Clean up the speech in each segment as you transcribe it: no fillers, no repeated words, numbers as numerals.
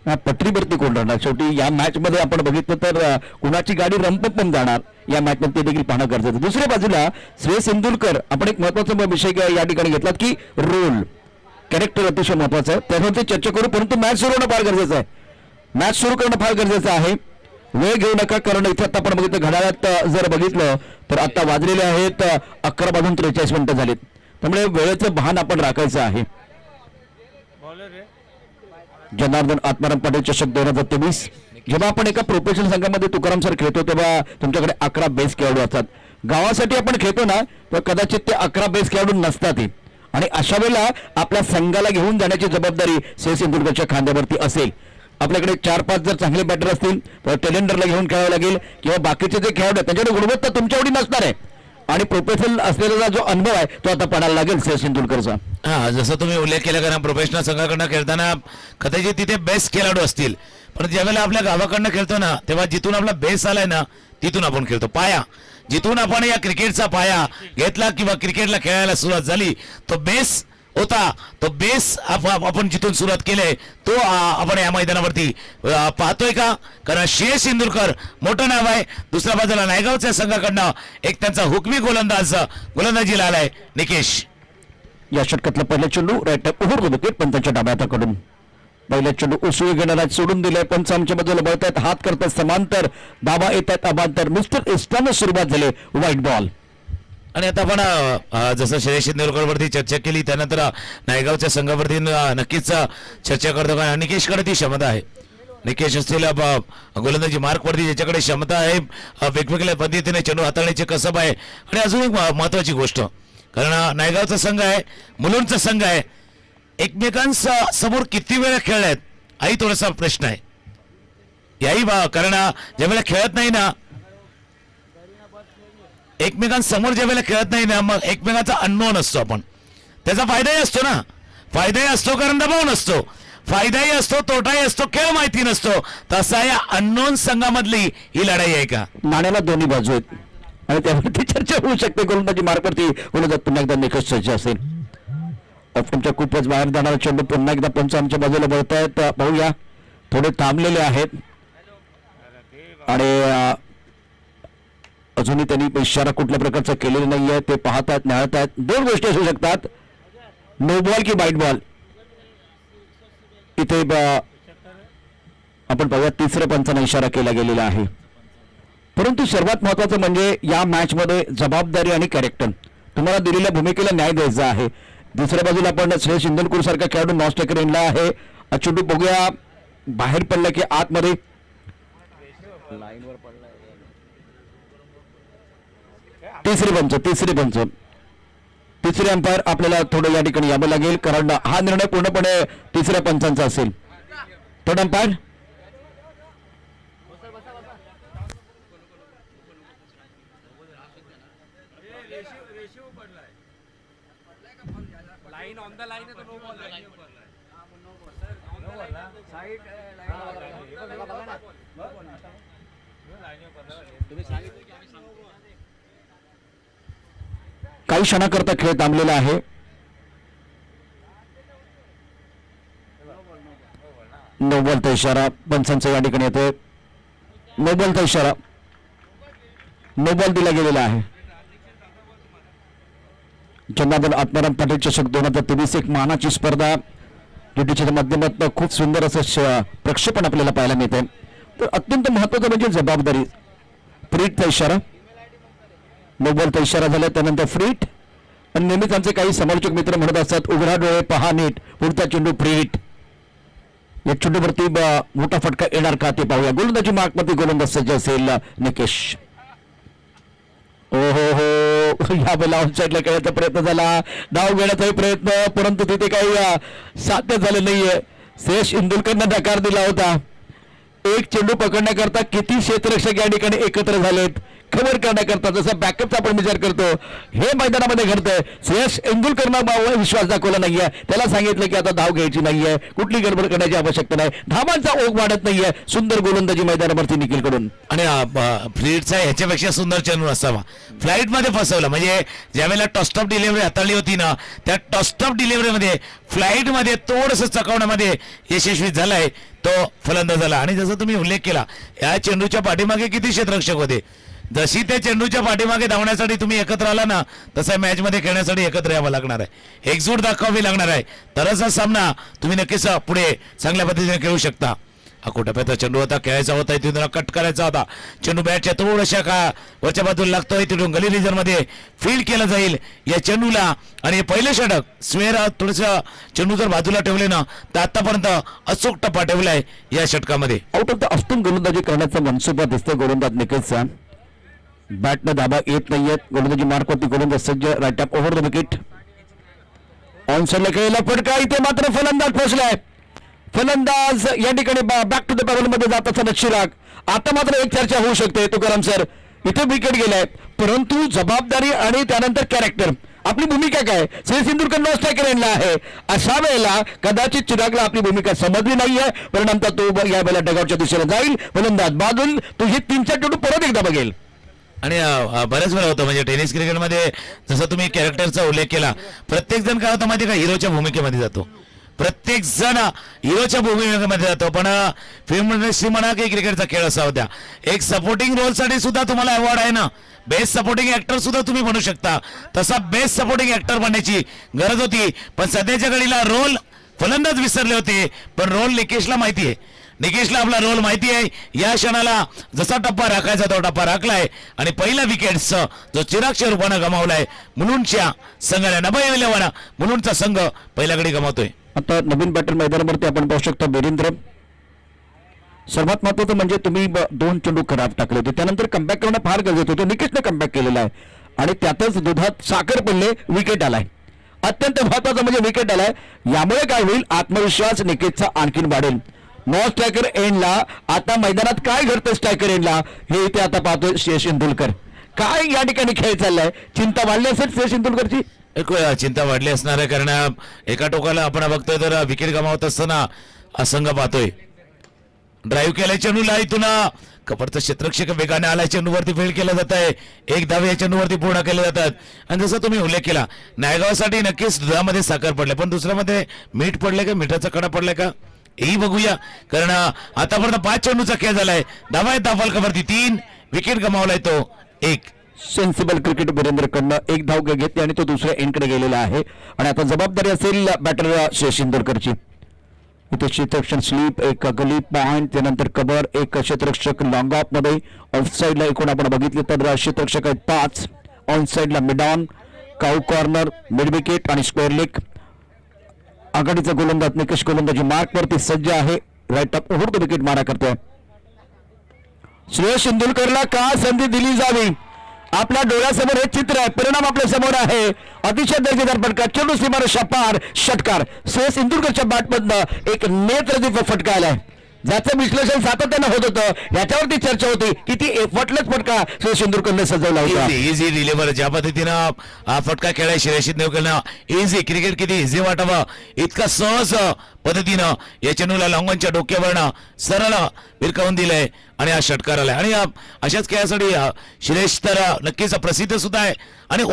पटरीवरती कोण राहणार. शेवटी या मॅच मध्ये आपण बघितलं तर कुणाची गाडी रंप पण जाणार या मॅच मध्ये, ते देखील पाहणं गरजेचं. दुसऱ्या बाजूला श्रेयस इंदुलकर, आपण एक महत्वाचा विषय या ठिकाणी घेतलात की रोल कॅरेक्टर अतिशय महत्वाचं आहे, त्यावरती चर्चा करू. परंतु मॅच सुरू होणं फार गरजेचं आहे. मॅच सुरू करणं फार गरजेचं आहे. वेळ घेऊ नका, कारण इथे आता आपण बघितलं घड्याळात जर बघितलं तर आता वाजलेले आहेत 11:43 मिनिटं झालीत. त्यामुळे वेळेचं भान आपण राखायचं आहे. जनार्दन आत्माराम पाटील चषक 2023. जेव्हा आपण एका प्रोफेशनल संघामध्ये तुकाराम सर खेळतो तेव्हा तुमच्याकडे 11 बेस खेळाडू असतात. गावासाठी आपण खेळतो ना तर कदाचित ते 11 बेस खेळाडू नसतात, आणि अशा वेळेला आपल्या संघाला घेऊन जाण्याची जबाबदारी श्रेयस इंदुलकरच्या खांद्यावरती असेल. आपल्याकडे 4-5 जर चांगले बॅटर असतील तर टेलेंडरला घेऊन खेळावं लागेल, किंवा बाकीचे जे खेळाडू आहेत त्यांच्याकडे गुणवत्ता तुमच्या एवढी नसणार आहे, आणि प्रोफेशनल असलेला जो अनुभव आहे तो आता पडायला लागेल श्रेयस इंदुलकरचा. हा, जसं तुम्ही उल्लेख केला, कारण प्रोफेशनल संघाकडनं खेळताना कदाचित तिथे बेस्ट खेळाडू असतील, पण ज्यावेळेला आपल्या गावाकडनं खेळतो ना तेव्हा जिथून आपला बेस आलाय ना तिथून आपण खेळतो. पाया जिथून आपण या क्रिकेटचा पाया घेतला किंवा क्रिकेटला खेळायला सुरुवात झाली तो बेस होता. तो बेस आपण जिथून सुरुवात केली तो आपण या मैदानावरती पाहतोय का? कारण श्रेयस इंदुलकर मोठं नाव आहे. दुसऱ्या बाजूला नायगावच्या संघाकडनं एक त्यांचा हुकमी गोलंदाजीला आलाय निकेश. या षटकातला पहिला चेंडू राईट ओव्हर विकेट पंचांच्या डाव्या हाताकडून. पहिला चेंडू उसळी घेणारा सोडून दिलाय. पंच आमच्या बाजूला बळतायत, हात करतात समांतर, धावा येत आहेत अबांतर. मिस्टर इस्टानं सुरुवात झाली, व्हाईट बॉल. आणि आता आपण जसं श्रेयस इंदुलकरवरती चर्चा केली त्यानंतर नायगावच्या संघावरती नक्कीच चर्चा करतो, कारण निकेशकडे ती क्षमता आहे. निकेश असतील गोलंदाजी मार्कवरती ज्याच्याकडे क्षमता आहे, वेगवेगळ्या पद्धतीने चेंडू हाताळण्याचे कसब आहे. आणि अजून एक महत्वाची गोष्ट, कारण नायगावचा संघ आहे, मुलुंडचा संघ आहे, एकमेकांचा समोर किती वेळा खेळल्यात हाही थोडासा प्रश्न आहे. याही कारण ज्यावेळेला खेळत नाही ना एकमेकांसमोर, ज्या वेळेला खेळत नाही ना मग एकमेकांचा अनुभव नसतो. आपण त्याचा फायदाही असतो ना, फायदाही असतो कारण दबाव नसतो, फायदाही असतो तोटाही असतो, खेळ माहिती नसतो. तसा या अननोन संघामधली ही लढाई आहे का? नाण्याला दोन्ही बाजू आहेत आणि त्यावरती चर्चा होऊ शकते. गोलंदाजी मार्कवरती गोलंदाज पुन्हा एकदा निकष चर्चा असेल. ऑप्शनच्या खूपच बाहेर जाणारा चेंडू पुन्हा एकदा पंच आमच्या बाजूला बळत आहेत. पाहूया, थोडे थांबलेले आहेत आणि अजूनही त्यांनी इशारा कुठल्या प्रकारचा केलेला नाहीये, ते पाहतात निहाळतात. दोन गोष्टी असू शकतात, नो बॉल की बाईट बॉल. इथे आपण पाहूया तिसऱ्या पंचाने इशारा केला गेलेला आहे. परंतु सर्वात महत्वाचं म्हणजे या मॅच मध्ये जबाबदारी आणि कॅरेक्टर, तुम्हाला दिलेल्या भूमिकेला न्याय द्यायचा आहे. दुसऱ्या बाजूला आपण श्रेयस इंदुलकर सारखा खेळाडू नॉस्टेकर इनला आहे. चेंडू बघूया बाहेर पडला की आतमध्ये. तिसरे अंपायर आपल्याला थोडं या ठिकाणी यावं लागेल, कारण हा निर्णय पूर्णपणे तिसऱ्या पंचांचा असेल. थर्ड अंपायर काही क्षणाकरता खेळ थांबलेला आहे. नो बॉलचा इशारा पंचांचा या ठिकाणी येतोय. नो बॉलचा इशारा, नो बॉल दिला गेलेला आहे. जनार्दन आत्माराम पाटील चषक 2023 एक मानाची स्पर्धा ड्युटीच्या माध्यमातून खूप सुंदर असं प्रक्षेपण आपल्याला पाहायला मिळते. तर अत्यंत महत्वाचं म्हणजे जबाबदारी. फ्रीटचा इशारा, नो बॉलचा इशारा झाला, त्यानंतर फ्रीट. पण नेहमीच आमचे काही समालोचक मित्र म्हणत असतात उघडा डोळे पहा नीट, पुढचा चेंडू फ्रीट. या चेंडूवरती मोठा फटका येणार का ते पाहूया. गोलंदाजी मार्कमध्ये गोलंदाज सज्ज असेल निकेश. ओहो हो, या वेळेला ऑनसाईडला खेळण्याचा प्रयत्न झाला, डाव घेण्याचाही प्रयत्न, परंतु तिथे काही साध्य झालं नाहीये. श्रेयस इंदुलकरनं नकार दिला होता. एक चेंडू पकडण्याकरता किती क्षेत्ररक्षक या ठिकाणी एकत्र झालेत, कव्हर करण्याकरता जसं बॅकअपचा आपण विचार करतो हे मैदानामध्ये घडतंय. श्रेयस इंदुलकरनं विश्वास दाखवला नाहीये, त्याला सांगितलं की आता धाव घ्यायची नाहीये, कुठली गडबड करण्याची आवश्यकता नाही, धावांचा ओघ वाढत नाहीये. सुंदर गोलंदाजी मैदानावरती निखिलकडून. आणि फ्लीटचा ह्याच्यापेक्षा सुंदर चेंडू असावा. फ्लाईट मध्ये फसवला म्हणजे ज्यावेळेला टॉस्टॉप डिलिव्हरी हाताळली होती ना, त्या टॉस्टॉप डिलिव्हरीमध्ये फ्लाईट मध्ये थोडंसं चकवण्यामध्ये यशस्वी झालाय तो फलंदाजाला. आणि जसं तुम्ही उल्लेख केला, या चेंडूच्या पाठीमागे किती क्षेत्ररक्षक होते. जशी त्या चेंडूच्या पाठीमागे धावण्यासाठी तुम्ही एकत्र आला ना, तसा मॅच मध्ये खेळण्यासाठी एकत्र यावं लागणार आहे, एकजूट दाखवावी लागणार आहे. तरच हा सामना तुम्ही नक्कीच पुढे चांगल्या पद्धतीने खेळू शकता. हा टप्प्याचा चेंडू होता, खेळायचा होता, तिथून कट करायचा होता. चेंडू बॅटच्या थोड्याशा का वरच्या बाजूला लागतोय, तिथून गली रिजन मध्ये फील्ड केलं जाईल या चेंडूला. आणि पहिले षटक स्वेर थोडस चेंडू जर बाजूला ठेवले ना, तर आतापर्यंत अचूक टप्पा ठेवलाय या षटकामध्ये. आउट ऑफ द ऑस्टन गोलंदाजी करण्याचा मनसुबा दिसतोय गोलंदाज निखिलचा. बॅटनं धाबा येत नाहीयेत. गोलंदाजी मार्कवरती गोलंदाज सज्ज. Right up over the wicket. On साईडला खेळलेला फटका, इथे मात्र फलंदाज पोहोचलाय. फलंदाज या ठिकाणी बॅक टू द पॅरल मध्ये जात असताना चिराग. आता मात्र एक चर्चा होऊ शकते तुकाराम सर, इथे विकेट गेलाय, परंतु जबाबदारी आणि त्यानंतर कॅरेक्टर, आपली भूमिका काय. श्रेयस इंदुरकर नॉन स्ट्रायकर एंडला आहे. अशा वेळेला कदाचित चिरागला आपली भूमिका समजली नाहीये, परिणामतः तो या वेळेला डगआउटच्या दिशेने जाईल. फलंदाज बाजूल तो हे 3-4 चेंडू परत एकदा बघेल. आणि बऱ्याच वेळा होतं म्हणजे टेनिस क्रिकेटमध्ये जसं तुम्ही कॅरेक्टरचा उल्लेख केला, प्रत्येक जण काय होतं माहिती का, हिरोच्या भूमिकेमध्ये जातो. प्रत्येक जण हिरोच्या भूमिकेमध्ये जातो. पण फिल्म इंडस्ट्री म्हणा की क्रिकेटचा खेळ असा होता, एक सपोर्टिंग रोल साठी सुद्धा तुम्हाला अवॉर्ड आहे ना, बेस्ट सपोर्टिंग ऍक्टर सुद्धा तुम्ही बनू शकता. तसा बेस्ट सपोर्टिंग ऍक्टर बनण्याची गरज होती, पण सध्याच्या घडीला रोल फलंदाज विसरले होते, पण रोल निकेशला माहिती आहे. निकेशला आपला रोल माहिती आहे. या क्षणाला जसा टप्पा राखायचा तो टप्पा राखलाय आणि पहिला विकेट जो चिरागच्या रूपानं गमावलाय मुलुंडच्या संघाने. 90 मुलुंडचा संघ पहिल्या गडी गमावतोय. आता नवीन बॅटर मैदानावरती आपण पाहू शकता वीरेंद्र. सर्वात महत्वाचं म्हणजे तुम्ही 2 चेंडू खराब टाकले होते, त्यानंतर कमबॅक करणं फार गरजेचं होतं. निकेशने कमबॅक केलेला आहे आणि त्यातच दुधात साखर पडले, विकेट आलाय. अत्यंत महत्वाचं म्हणजे विकेट आलाय. यामुळे काय होईल, आत्मविश्वास निकेशचा आणखीन वाढेल. नॉन स्ट्रायकर एंडला आता मैदानात काय घडतं स्ट्रायकर एंडला हे इथे आता पाहतोय श्रेयस इंदुलकर. काय या ठिकाणी खेळ चाललाय, चिंता वाढली असेल श्रेयस इंदुलकरची. एक चिंता वाढली असणार आहे, कारण एका टोकाला आपण बघतोय तर विकेट गमावत असताना असंघ पाहतोय. ड्राईव्ह केलाय चेंडूला, इथून कपडचं क्षेत्ररक्षक वेगाने आलाय, चेंडूवरती फील्ड केलं जात आहे. एक धाव या चेंडूवरती पूर्ण केले जातात. आणि जसं तुम्ही उल्लेख केला, नायगावसाठी नक्कीच दुधामध्ये साखर पडले, पण दुसऱ्यामध्ये मीठ पडले का, मिठाचा कडा पडलाय का हेही बघूया. कारण आतापर्यंत 5 चेंडूचा खेळ झालाय. धावा आहेत धाव फलकावरती 3, विकेट गमावलाय तो 1. सेन्सिबल क्रिकेट वीरेंद्रकडनं एक धाव घेतली आणि तो दुसऱ्या एंडकडे गेलेला आहे. आणि आता जबाबदारी असेल बॅटर श्रेयस इंदुरकरची. इथे क्षेत्ररक्षण स्लीप, एक गली पॉइंट, त्यानंतर कबर, एक क्षेत्ररक्षक लॉंग ऑफ मध्ये. ऑफ साईडला एकूण आपण बघितले तर क्षेत्ररक्षक आहेत 5. ऑन साईडला mid on, cow corner, mid wicket आणि स्क्वेअर लेग. आघाडीचा गोलंदाज निकेश गोलंदाजी मार्क वरती सज्ज आहे. Right up over the wicket मारा करतोय. श्रेयस इंदुलकरला का संधी दिली जावी, आपल्या डोळ्यासमोर हे चित्र आहे, परिणाम आपल्या समोर आहे. अतिशय दर्जेदार फटका, चेंडू सीमारेषा पार, षटकार. श्रेयस इंदुलकरच्या बॅटमधनं एक नेत्रदीप फटका आलाय, ज्याचं विश्लेषण सातत्यानं होत होतं. याच्यावरती चर्चा होती की ती एफर्टलेस फटका श्रेयस इंदुरकरने सजवला होता. इझी डिलिव्हर ज्या पद्धतीनं हा फटका खेळाय श्रेयस इंदुरकरनं, इझी क्रिकेट किती इझी वाटावं इतका सहज पद्धतीनं या चेंडूला लॉंगॉनच्या डोक्यावरनं सरळ विरकावून दिलंय आणि हा षटकार आलाय. आणि अशाच खेळासाठी श्रेयस तर नक्कीच प्रसिद्ध सुद्धा आहे आणि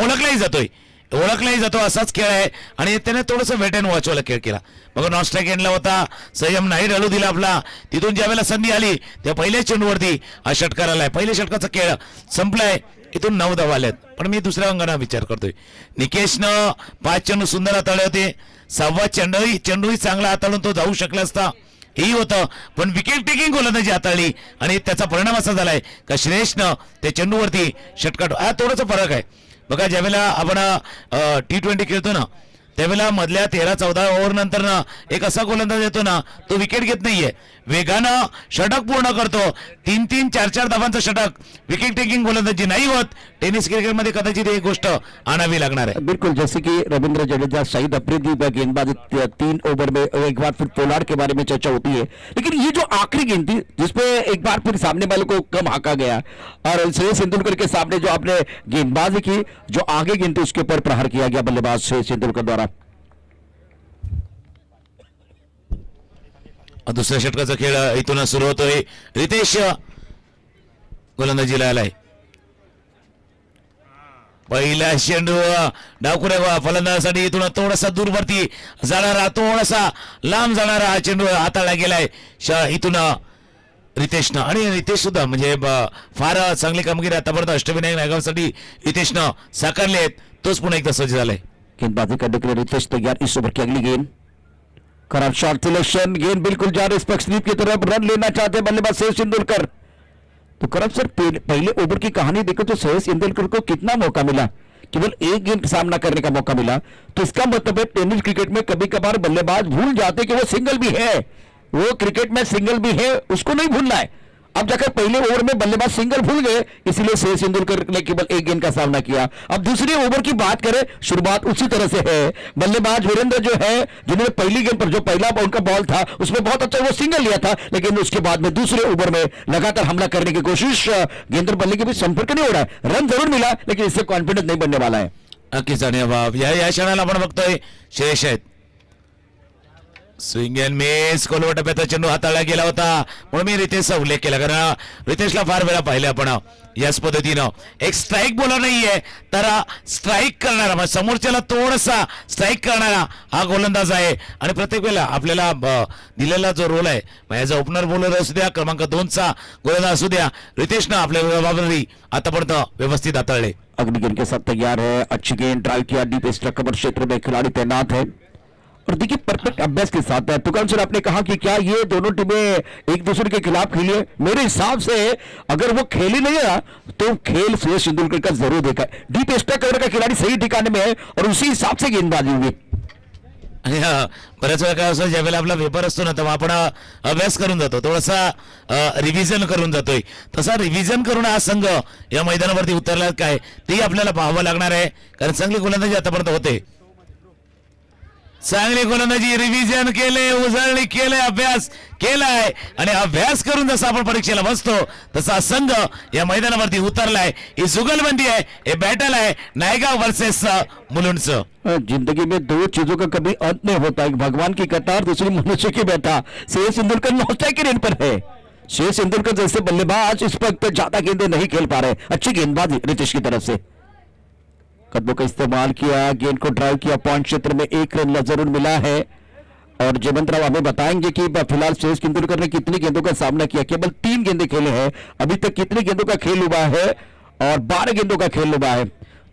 ओळखलाही जातो असाच खेळ आहे. आणि त्याने थोडंसं वेट अँड वॉचवाला खेळ केला. मग नॉन स्ट्राईक एंडला होता, संयम नाही ढळू दिला आपला. तिथून ज्या वेळेला संधी आली त्या पहिल्या चेंडूवरती हा षटकार आलाय. पहिल्या षटकाचा खेळ संपलाय. इथून 9 धावा आल्यात. पण मी दुसऱ्या अंगाने विचार करतोय, निकेशनं 5 चेंडू सुंदर हाताळले होते, 6वा चेंडूही चांगला हाताळून तो जाऊ शकला असता, हेही होतं. पण विकेट टेकिंग गोलंदाजी हाताळली आणि त्याचा परिणाम असा झालाय का श्रेयसनं त्या चेंडूवरती षटकार. हा थोडासा फरक आहे बघा. ज्यावेळेला आपण T20 खेळतो ना, त्यावेळेला मधल्या 13-14 ओव्हर नंतर ना एक असा गोलंदाज येतो ना, तो विकेट घेत नाहीये, वेगानं षटक पूर्ण करतो. 3-3, 4-4 धावांचं षटक विकेट टेकिंग गोलंदाजी नाही होत. टेनिस क्रिकेटमध्ये कदाचित एक गोष्ट आणावी लागणार आहे. बिल्कुल, जैसे कि रविंद्र जडेजा, शाहिद अफरीदी गेंदबाजी 3 ओवर में एक बार फिर पोलार्ड के बारे में चर्चा होती है, लेकिन ये जो आखिरी गेंद थी जिसपे एक बार फिर सामने वाले को कम हाका गया और श्रेयस तेंदुलकर के सामने जो आपने गेंदबाजी की, जो आगे गेंद थी उसके ऊपर प्रहार किया गया बल्लेबाज श्रेयस तेंदुलकर द्वारा. दुसऱ्या षटकाचा खेळ इथून सुरू होतोय. रितेश गोलंदाजीला आलाय. पहिला चेंडू डावखुऱ्या फलंदाजासाठी इथून थोडासा दूरवरती जाणारा, थोडासा लांब जाणारा हा चेंडू हाताळला गेलाय इथून रितेशनं. आणि रितेश सुद्धा म्हणजे फार चांगली कामगिरी आतापर्यंत अष्टविनायक नायगावसाठी रितेशनं साकारली आहेत. तोच पुन्हा एकदा सज्ज झालाय. गेंदबाजी करने के लिए रितेश तैयार. इस ओवर की अगली गेंद, खराब शॉट सिलेक्शन, गेंद बिल्कुल जा रही स्पेक्स स्लीप की तरफ, रन लेना चाहते बल्लेबाज श्रेयस तेंदुलकर. तो करब सर पहले ओवर की कहानी देखो तो श्रेयस तेंदुलकर को कितना मौका मिला, केवल एक गेंद सामना करने का मौका मिला. तो इसका मतलब है टेनिस क्रिकेट में कभी कभार बल्लेबाज भूल जाते कि वो सिंगल भी है, वो क्रिकेट में सिंगल भी है, उसको नहीं भूलना है. अब जाकर पहले ओवर में बल्लेबाज सिंगल भूल गए, इसीलिए श्रेयस तेंदुलकर ने केवल एक गेंद का सामना किया. अब दूसरे ओवर की बात करें, शुरुआत उसी तरह से है. बल्लेबाज वीरेंद्र जो है, जिन्होंने पहली गेंद पर जो पहला उनका बॉल था उसमें बहुत अच्छा वो सिंगल लिया था, लेकिन उसके बाद में दूसरे ओवर में लगातार हमला करने की कोशिश, गेंद बल्ले के बीच संपर्क नहीं हो रहा है. रन जरूर मिला लेकिन इससे कॉन्फिडेंस नहीं बनने वाला है. नक्कीच. आणि या क्षणाला आपण बघतोय श्रेयस आहेत. स्विंग अँड मिस, कोलवा टप्प्याचा चेंडू हाताळला गेला होता, म्हणून मी रितेशचा उल्लेख केला, कारण रितेशला फार वेळा पाहिलं आपण याच पद्धतीनं. एक स्ट्राईक बॉलर नाहीये, तर स्ट्राईक करणारा, म्हणजे समोरच्याला थोडासा स्ट्राईक करणारा हा गोलंदाज आहे. आणि प्रत्येक वेळेला आपल्याला दिलेला जो रोल आहे, ॲज अ ओपनर बॉलर असू द्या, क्रमांक 2चा गोलंदाज असू द्या, रितेशनं आपल्या जबाबदारी आतापर्यंत व्यवस्थित हाताळले. अगली गेंद के साथ तैयार है. अच्छी गेंद ड्राइव किया, डीप स्ट्रक कवर क्षेत्र में खिलाड़ी तैनात है और देखिए परफेक्ट अभ्यास के साथ है. तुकाराम सर, आपने कहा कि क्या ये दोनों टीमें एक दूसरे के खिलाफ खेली है? मेरे हिसाब से अगर वो खेली नहीं है तो खेल श्रेयस तेंदुलकर का जरूर देखा है. डीप स्ट्रक कवर का खिलाड़ी सही ठिकाने में है और उसी हिसाब से गेंदबाजी हुई. आणि बऱ्याच वेळा काय असं, ज्यावेळेला आपला पेपर असतो ना, तेव्हा आपण अभ्यास करून जातो, थोडासा रिव्हिजन करून जातोय. तसा रिव्हिजन करून हा संघ या मैदानावरती उतरला काय ते आपल्याला पाहावं लागणार आहे, कारण चांगली गोलंदाजी आतापर्यंत होते. चांगली गोलंदाजी, रिव्हिजन केले, उजळणी केले, अभ्यास केलाय, आणि अभ्यास करून जसा आपण परीक्षेला बसतो तसा संघ या मैदानावरती उतरलाय. ही जुगलबंदी आहे, हे बॅटल आहे नायगाव वर्सेस मुलुंडचं. जिंदगी में दो चीजों का कभी अंत नहीं होता, एक भगवान की कतार, दूसरी मनुष्य की व्यथा. श्रेयस तेंदुलकर नौस्ट्राइक की रेंज पर है. श्रेयस तेंदुलकर जैसे बल्लेबाज इस वक्त ज्यादा गेंदें नहीं खेल पा रहे. अच्छी गेंदबाजी रितेश की तरफ से, कदमों का इस्तेमाल किया, गेंद को ड्राइव किया, पॉइंट क्षेत्र में एक रन जरूर मिला है. और जयवंत राव हमें बताएंगे कि फिलहाल श्रेयस तेंदुलकर ने कितनी गेंदों का सामना किया. केवल 3 गेंदें खेले हैं अभी तक. कितनी गेंदों का खेल हुआ है? और 12 गेंदों का खेल हुआ है.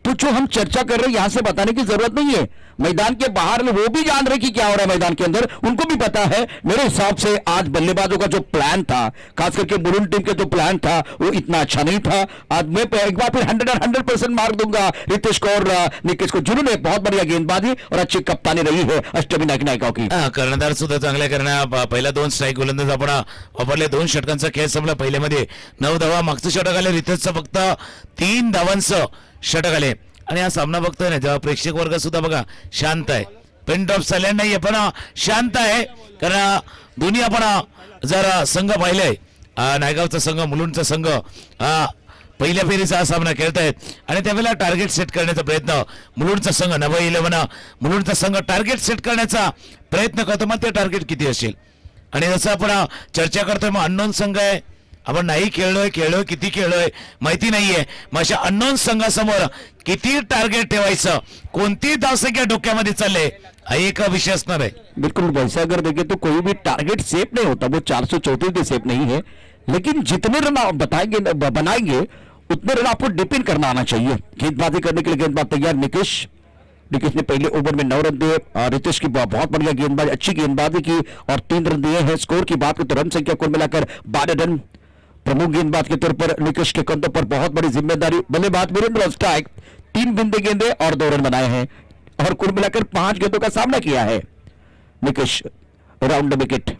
तो जो हम चर्चा कर रहे हैं यहां से बताने की जरूरत नहीं है. मैदान के बाहर वो भी जान रहे कि क्या हो रहा है मैदान के अंदर, उनको भी पता है. मेरे हिसाब से आज बल्लेबाजों का जो प्लान था, खास करके मुलुंड टीम का जो प्लान था, वो इतना अच्छा नहीं था. आज मैं एक बार फिर 100% मार्क दूंगा रितेश को और निकेश को, जिन्होंने बहुत बढ़िया गेंदबाजी और अच्छी कप्तानी रही है अष्टविनायक नायकाओं की. कर्णधार सुद्धा चांगल्या करण्या, पहिला 2 स्ट्राईक गोलंदाज आपण वापरले. 2 षटकांचा खेळ संपला. पहिल्यामध्ये 9 धावा, मागचं षटक आले रितेशचं फक्त 3 धावांचं षटक आले. आणि हा सामना बघतोय ना, जेव्हा प्रेक्षक वर्ग सुद्धा बघा शांत आहे, पेन ड्रॉप सायलेंट नाहीये, पण शांत आहे, कारण दोन्ही आपण जर संघ पाहिलाय, नायगावचा संघ, मुलुंडचा संघ पहिल्या फेरीचा हा सामना खेळतायत. आणि त्यावेळेला टार्गेट सेट करण्याचा प्रयत्न मुलुंडचा संघ, नवं 11 मुलुंडचा संघ टार्गेट सेट करण्याचा प्रयत्न करतो. मग ते टार्गेट किती असेल? आणि जसं आपण चर्चा करतोय, मग अननोन संघ आहे, आपण नाही खेळलोय किती खेळलोय माहिती नाहीये. मग अशा अननोन संघासमोर किती टार्गेट ठेवायचं, कोणती धावसंख्या डोक्यामध्ये चालले, हा एक विषय असणार आहे. बिल्कुल वैसा अगर देखें तो कोई भी टारगेट सेफ नहीं होता. वो 434 भी सेफ नहीं है, लेकिन जितने रन आप बनाएंगे उतने रन आपको डिपेंड करना आना चाहिए. गेंदबाजी करने के लिए गेंदबाज तैयार. निकेश ने पहले ओवर में 9 रन दिए. रितेश की बहुत बढ़िया गेंदबाजी, अच्छी गेंदबाजी की और 3 रन दिए हैं. स्कोर की बात करें तो रन संख्या कुल मिलाकर 12 रन. प्रमुख गेंदबाज के तौर पर निकेश के कंधों पर बहुत बड़ी जिम्मेदारी. बल्लेबाज वीरेंद्र स्ट्राइक 3 गेंदे और 2 रन बनाए हैं और कुल मिलाकर 5 गेंदों का सामना किया है. Nikesh round wicket.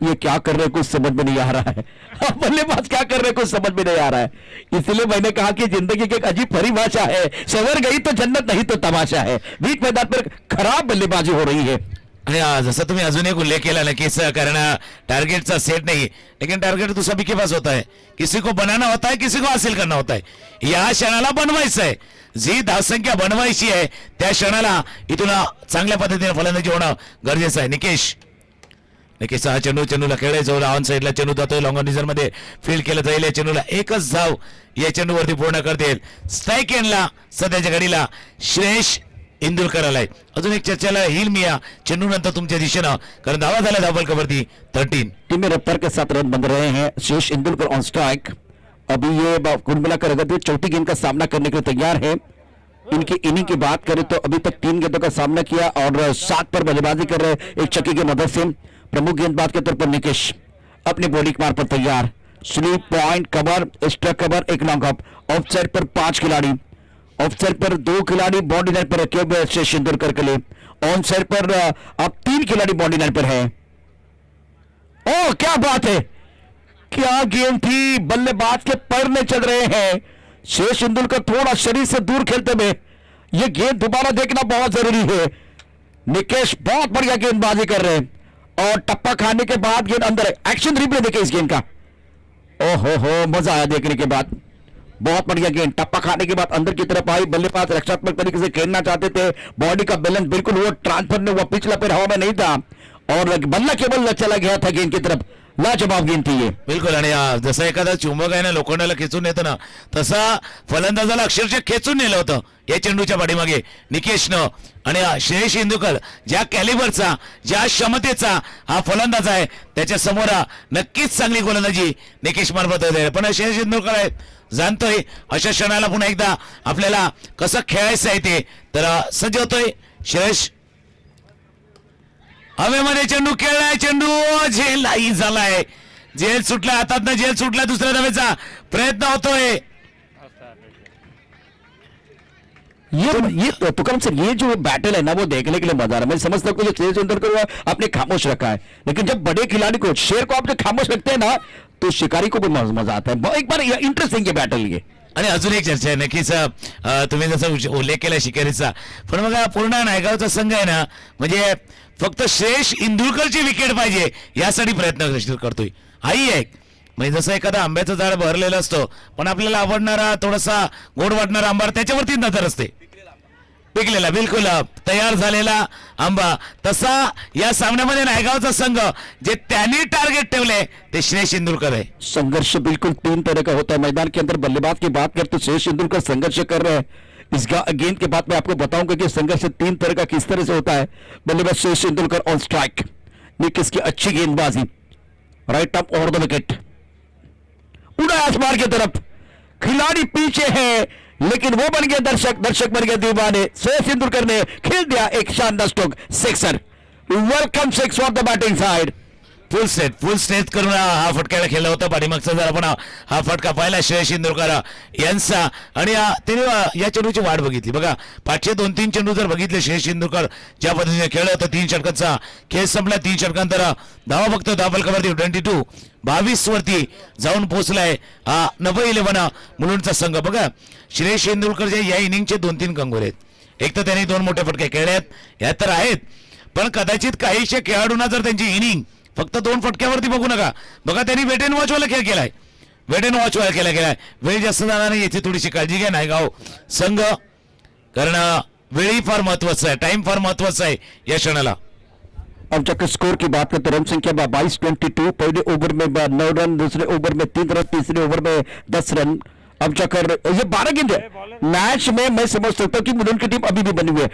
ये क्या कर रहे हैं कुछ समझ में नहीं आ रहा है। बल्लेबाज क्या कर रहे हैं कुछ समझ में नहीं आ रहा है। इसलिए मैंने कहा कि जिंदगी की एक अजीब परिभाषा है, सवर गई तो जन्नत नहीं तो तमाशा है। बीच मैदान पर खराब बल्लेबाजी हो रही है। आणि जसं तुम्ही अजून एक उल्लेख केला नक्कीच, कारण टारगेटचा सेट नहीं, लेकिन टारगेट तो सभी के पास होता है। किसी को बनाना होता है, किसी को हासिल करना होता है। या क्षणाला बनवायचं आहे, जी धावसंख्या बनवायची आहे त्या क्षणाला इथून चांगल्या पद्धतीने फलंदाजी होणं गरजेचं आहे। निकेश हा चेंडूला खेळायचं, ऑन साईडला चेंडू जातोय, लॉंग ऑन मध्ये फील्ड केलं जाईल। या चेंडूला एकच धाव या चेंडूवरती पूर्ण करतील। स्ट्राईक एंडला सध्याच्या घडीला श्रेयश इंदुरकर आलाय। अजून एक चर्चेला येईल मी या चेंडू नंतर तुमच्या दिशेनं, कारण धावा झाला धाव फलकावरती 13। टीम रफ्तार के साथ रन बन रहे हैं। Shreyash Indulkar on strike. अभी ये कुल मिलाकर अगर ये चौथी गेंद का सामना करने के लिए तैयार है। इनकी इनिंग की बात करें तो अभी तक 3 गेंदों का सामना किया और 7 पर बल्लेबाजी कर रहे हैं एक छक्के की मदद से। प्रमुख गेंदबाज के तौर पर निकेश अपनी बॉडी मार पर तैयार। Sleep point cover, extra cover, एक लॉन्ग अप। ऑफ साइड पर 5 खिलाड़ी, ऑफ साइड पर 2 खिलाड़ी बॉडी लाइन पर रखे हुए श्रेयश इंदुलकर के लिए। ऑन साइड पर अब 3 खिलाड़ी बॉडी लाइन पर है। ओ क्या बात है, क्या गेंद थी। बल्लेबाज के पैर में चल रहे हैं। श्रेयश इंदुलकर थोड़ा शरीर से दूर खेलते हुए यह गेंद दोबारा देखना बहुत जरूरी है। निकेश बहुत बढ़िया गेंदबाजी कर रहे हैं और टप्पा खाने के बाद गेंद अंदर है। एक्शन रिप्ले देखे इस गेंद का। ओहो मजा आया देखने के बाद। बहुत बढ़िया गेंद टप्पा खाने के बाद अंदर की तरफ आई। बल्लेबाज रक्षात्मक तरीके से खेलना चाहते थे, बॉडी का बैलेंस बिल्कुल वो ट्रांसफर ने, वो पिछला पैर हवा में नहीं था और बल्ला केवल चला गया था गेंद की तरफ। लाजवाब गेंद थी ये बिलकुल। आणि जसं एखादा चुंबक आहे ना लोखंडाला खेचून येतं ना, तसा फलंदाजाला अक्षरशः खेचून नेलं होतं या चेंडूच्या पाठीमागे निकेशनं। आणि श्रेयश इंदुकर ज्या कॅलिबरचा, ज्या क्षमतेचा हा फलंदाज आहे, त्याच्या समोर नक्कीच चांगली गोलंदाजी निकेश मार्फत होते। पण श्रेयश इंदुकर आहे, जाणतोय अशा क्षणाला पुन्हा एकदा आपल्याला कसं खेळायचं आहे ते, तर सज्ज होतोय श्रेयश। हवेमध्ये चेंडू खेळलाय, चेंडू झेल नाही झालाय, झेल सुटला हातातनं, झेल सुटला। दुसऱ्या धावेचा प्रयत्न होतोय। ये तुकाराम सर, ये जो बैटल है ना वो देखने के लिए मजा आ रहा है। मैं समझता हूँ श्रेयश इंदुलकर को आपने खामोश रखा है, लेकिन जब बड़े खिलाड़ी को, शेर को आपने खामोश रखते हैं ना, तो शिकारी को भी मजा आता है। एक बार इंटरेस्टिंग है बैटल ये। आणि अजून एक चर्चा आहे नक्कीच, तुम्ही जसं उल्लेख केला शिकारीचा, पण मग पूर्ण नायगावचा संघ आहे ना, म्हणजे फक्त श्रेयश इंदुरकरची विकेट पाहिजे यासाठी प्रयत्न करतोय। आई आहे म्हणजे जसं एखादा आंब्याचं झाड भरलेलं असतं, पण आपल्याला आवडणारा थोडासा गोड वाटणारा आंबा त्याच्यावरती नजर असते, पिकलेला बिलकुल तयार झालेला आंबा। तसा या सामन्यामध्ये नायगावचा संघ जे त्यांनी टार्गेट ठेवले ते श्रेयश इंदुरकर है। संघर्ष बिल्कुल 3 तरह का होता है मैदान के अंदर। बल्लेबाज की बात करते तो श्रेयश इंदुलकर संघर्ष कर रहे हैं। इस गेंद के बाद मैं आपको बताऊंगा कि संघर्ष 3 तरह का किस तरह से होता है। बल्लेबाज श्रेयश इंदुलकर ऑन स्ट्राइक, निकेश की अच्छी गेंदबाजी, right up over the wicket, उड़ा आसमान की तरफ, खिलाड़ी पीछे है लेकिन वो बन गया दर्शक, दर्शक बन गया दीवाने। श्रेयश इंदुलकर ने खेल दिया एक शानदार stroke, sixer. Welcome 6 for the batting side. Full stretch करून हा फटक्याला खेळला होता पाठीमागचा। जर आपण हा फटका पाहिला श्रेयश इंदुरकर यांचा, आणि त्याने या चेंडूची वाट बघितली बघा। 5 2-3 चेंडू जर बघितले श्रेयश इंदुरकर ज्या पद्धतीने खेळलं होतं, 3 षटकांचा खेळ संपला। 3 षटकांतर धावा फक्त धाव फलकावरती 22 वरती जाऊन पोहोचलाय हा 90-11 मुलुंडचा संघ। बघा श्रेयश इंदुरकर जे या इनिंगचे 2-3 कंगोरे आहेत, एक तर त्यांनी 2 मोठे फटके खेळले आहेत, या तर आहेत, पण कदाचित काहीशे खेळाडूंना जर त्यांची इनिंग फक्त 2 फटक्यावरती बघू नका। बघा त्यांनी वेट अँड वॉच वाला खेळ केलाय, वेट अँड वॉच वाला खेळ केलाय। वेळ जास्त जाणार नाही याची थोडीशी काळजी घ्या नायगाव संघ, कारण वेळी फार महत्वाचं आहे, टाइम फार महत्वाचा आहे या क्षणाला। अब जाकर स्कोर की बात करते, रन संख्या 22-22। पहले ओवर में 9 रन, दूसरे ओवर में 3 रन, तीसरे ओवर में 10 रन। अब जाकर ये 12 गेंद मैच में मैं समझ सकता हूं कि मुलुंड की टीम अभी भी बनी हुई है।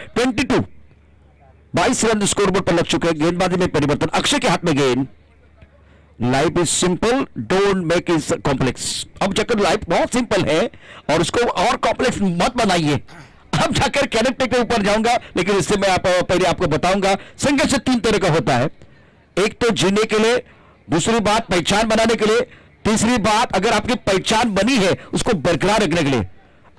22 रन स्कोर बोर्ड पर लग चुके हैं। गेंदबाजी में परिवर्तन, अक्षय के हाथ में गेंद। Life is simple, don't make it complex. अब जाकर लाइफ बहुत सिंपल है और उसको और कॉम्प्लेक्स मत बनाइए। अब जाकर कैरेक्टर के ऊपर जाऊंगा, लेकिन इससे मैं पहले आपको बताऊंगा संघर्ष 3 तरह का होता है। एक तो जीने के लिए, दूसरी बात पहचान बनाने के लिए, तीसरी बात अगर आपकी पहचान बनी है उसको बरकरार रखने के लिए।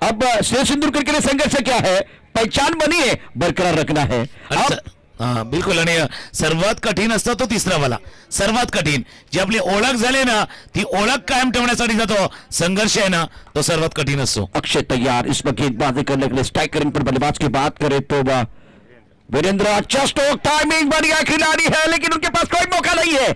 अब श्रेयश इंदुलकर के लिए संघर्ष क्या है? पहचान बनी है, बरकरार रखना है। अब हा बिलकुल. आणि सर्वात कठीण असतो तो तिसरा वाला, सर्वात कठीण जी आपली ओळख झाली ना, ती ओळख कायम ठेवण्यासाठी जो संघर्ष आहे ना, तो सर्वात कठीण असतो. अक्षय तैयार इस पर गेंदबाजी करने के लिए. स्ट्राइकर पर बल्लेबाज की बात करें तो वीरेंद्र, अच्छा स्ट्रोक, टाइमिंग बढ़िया खिलाड़ी है लेकिन उनके पास कोई मौका नहीं है.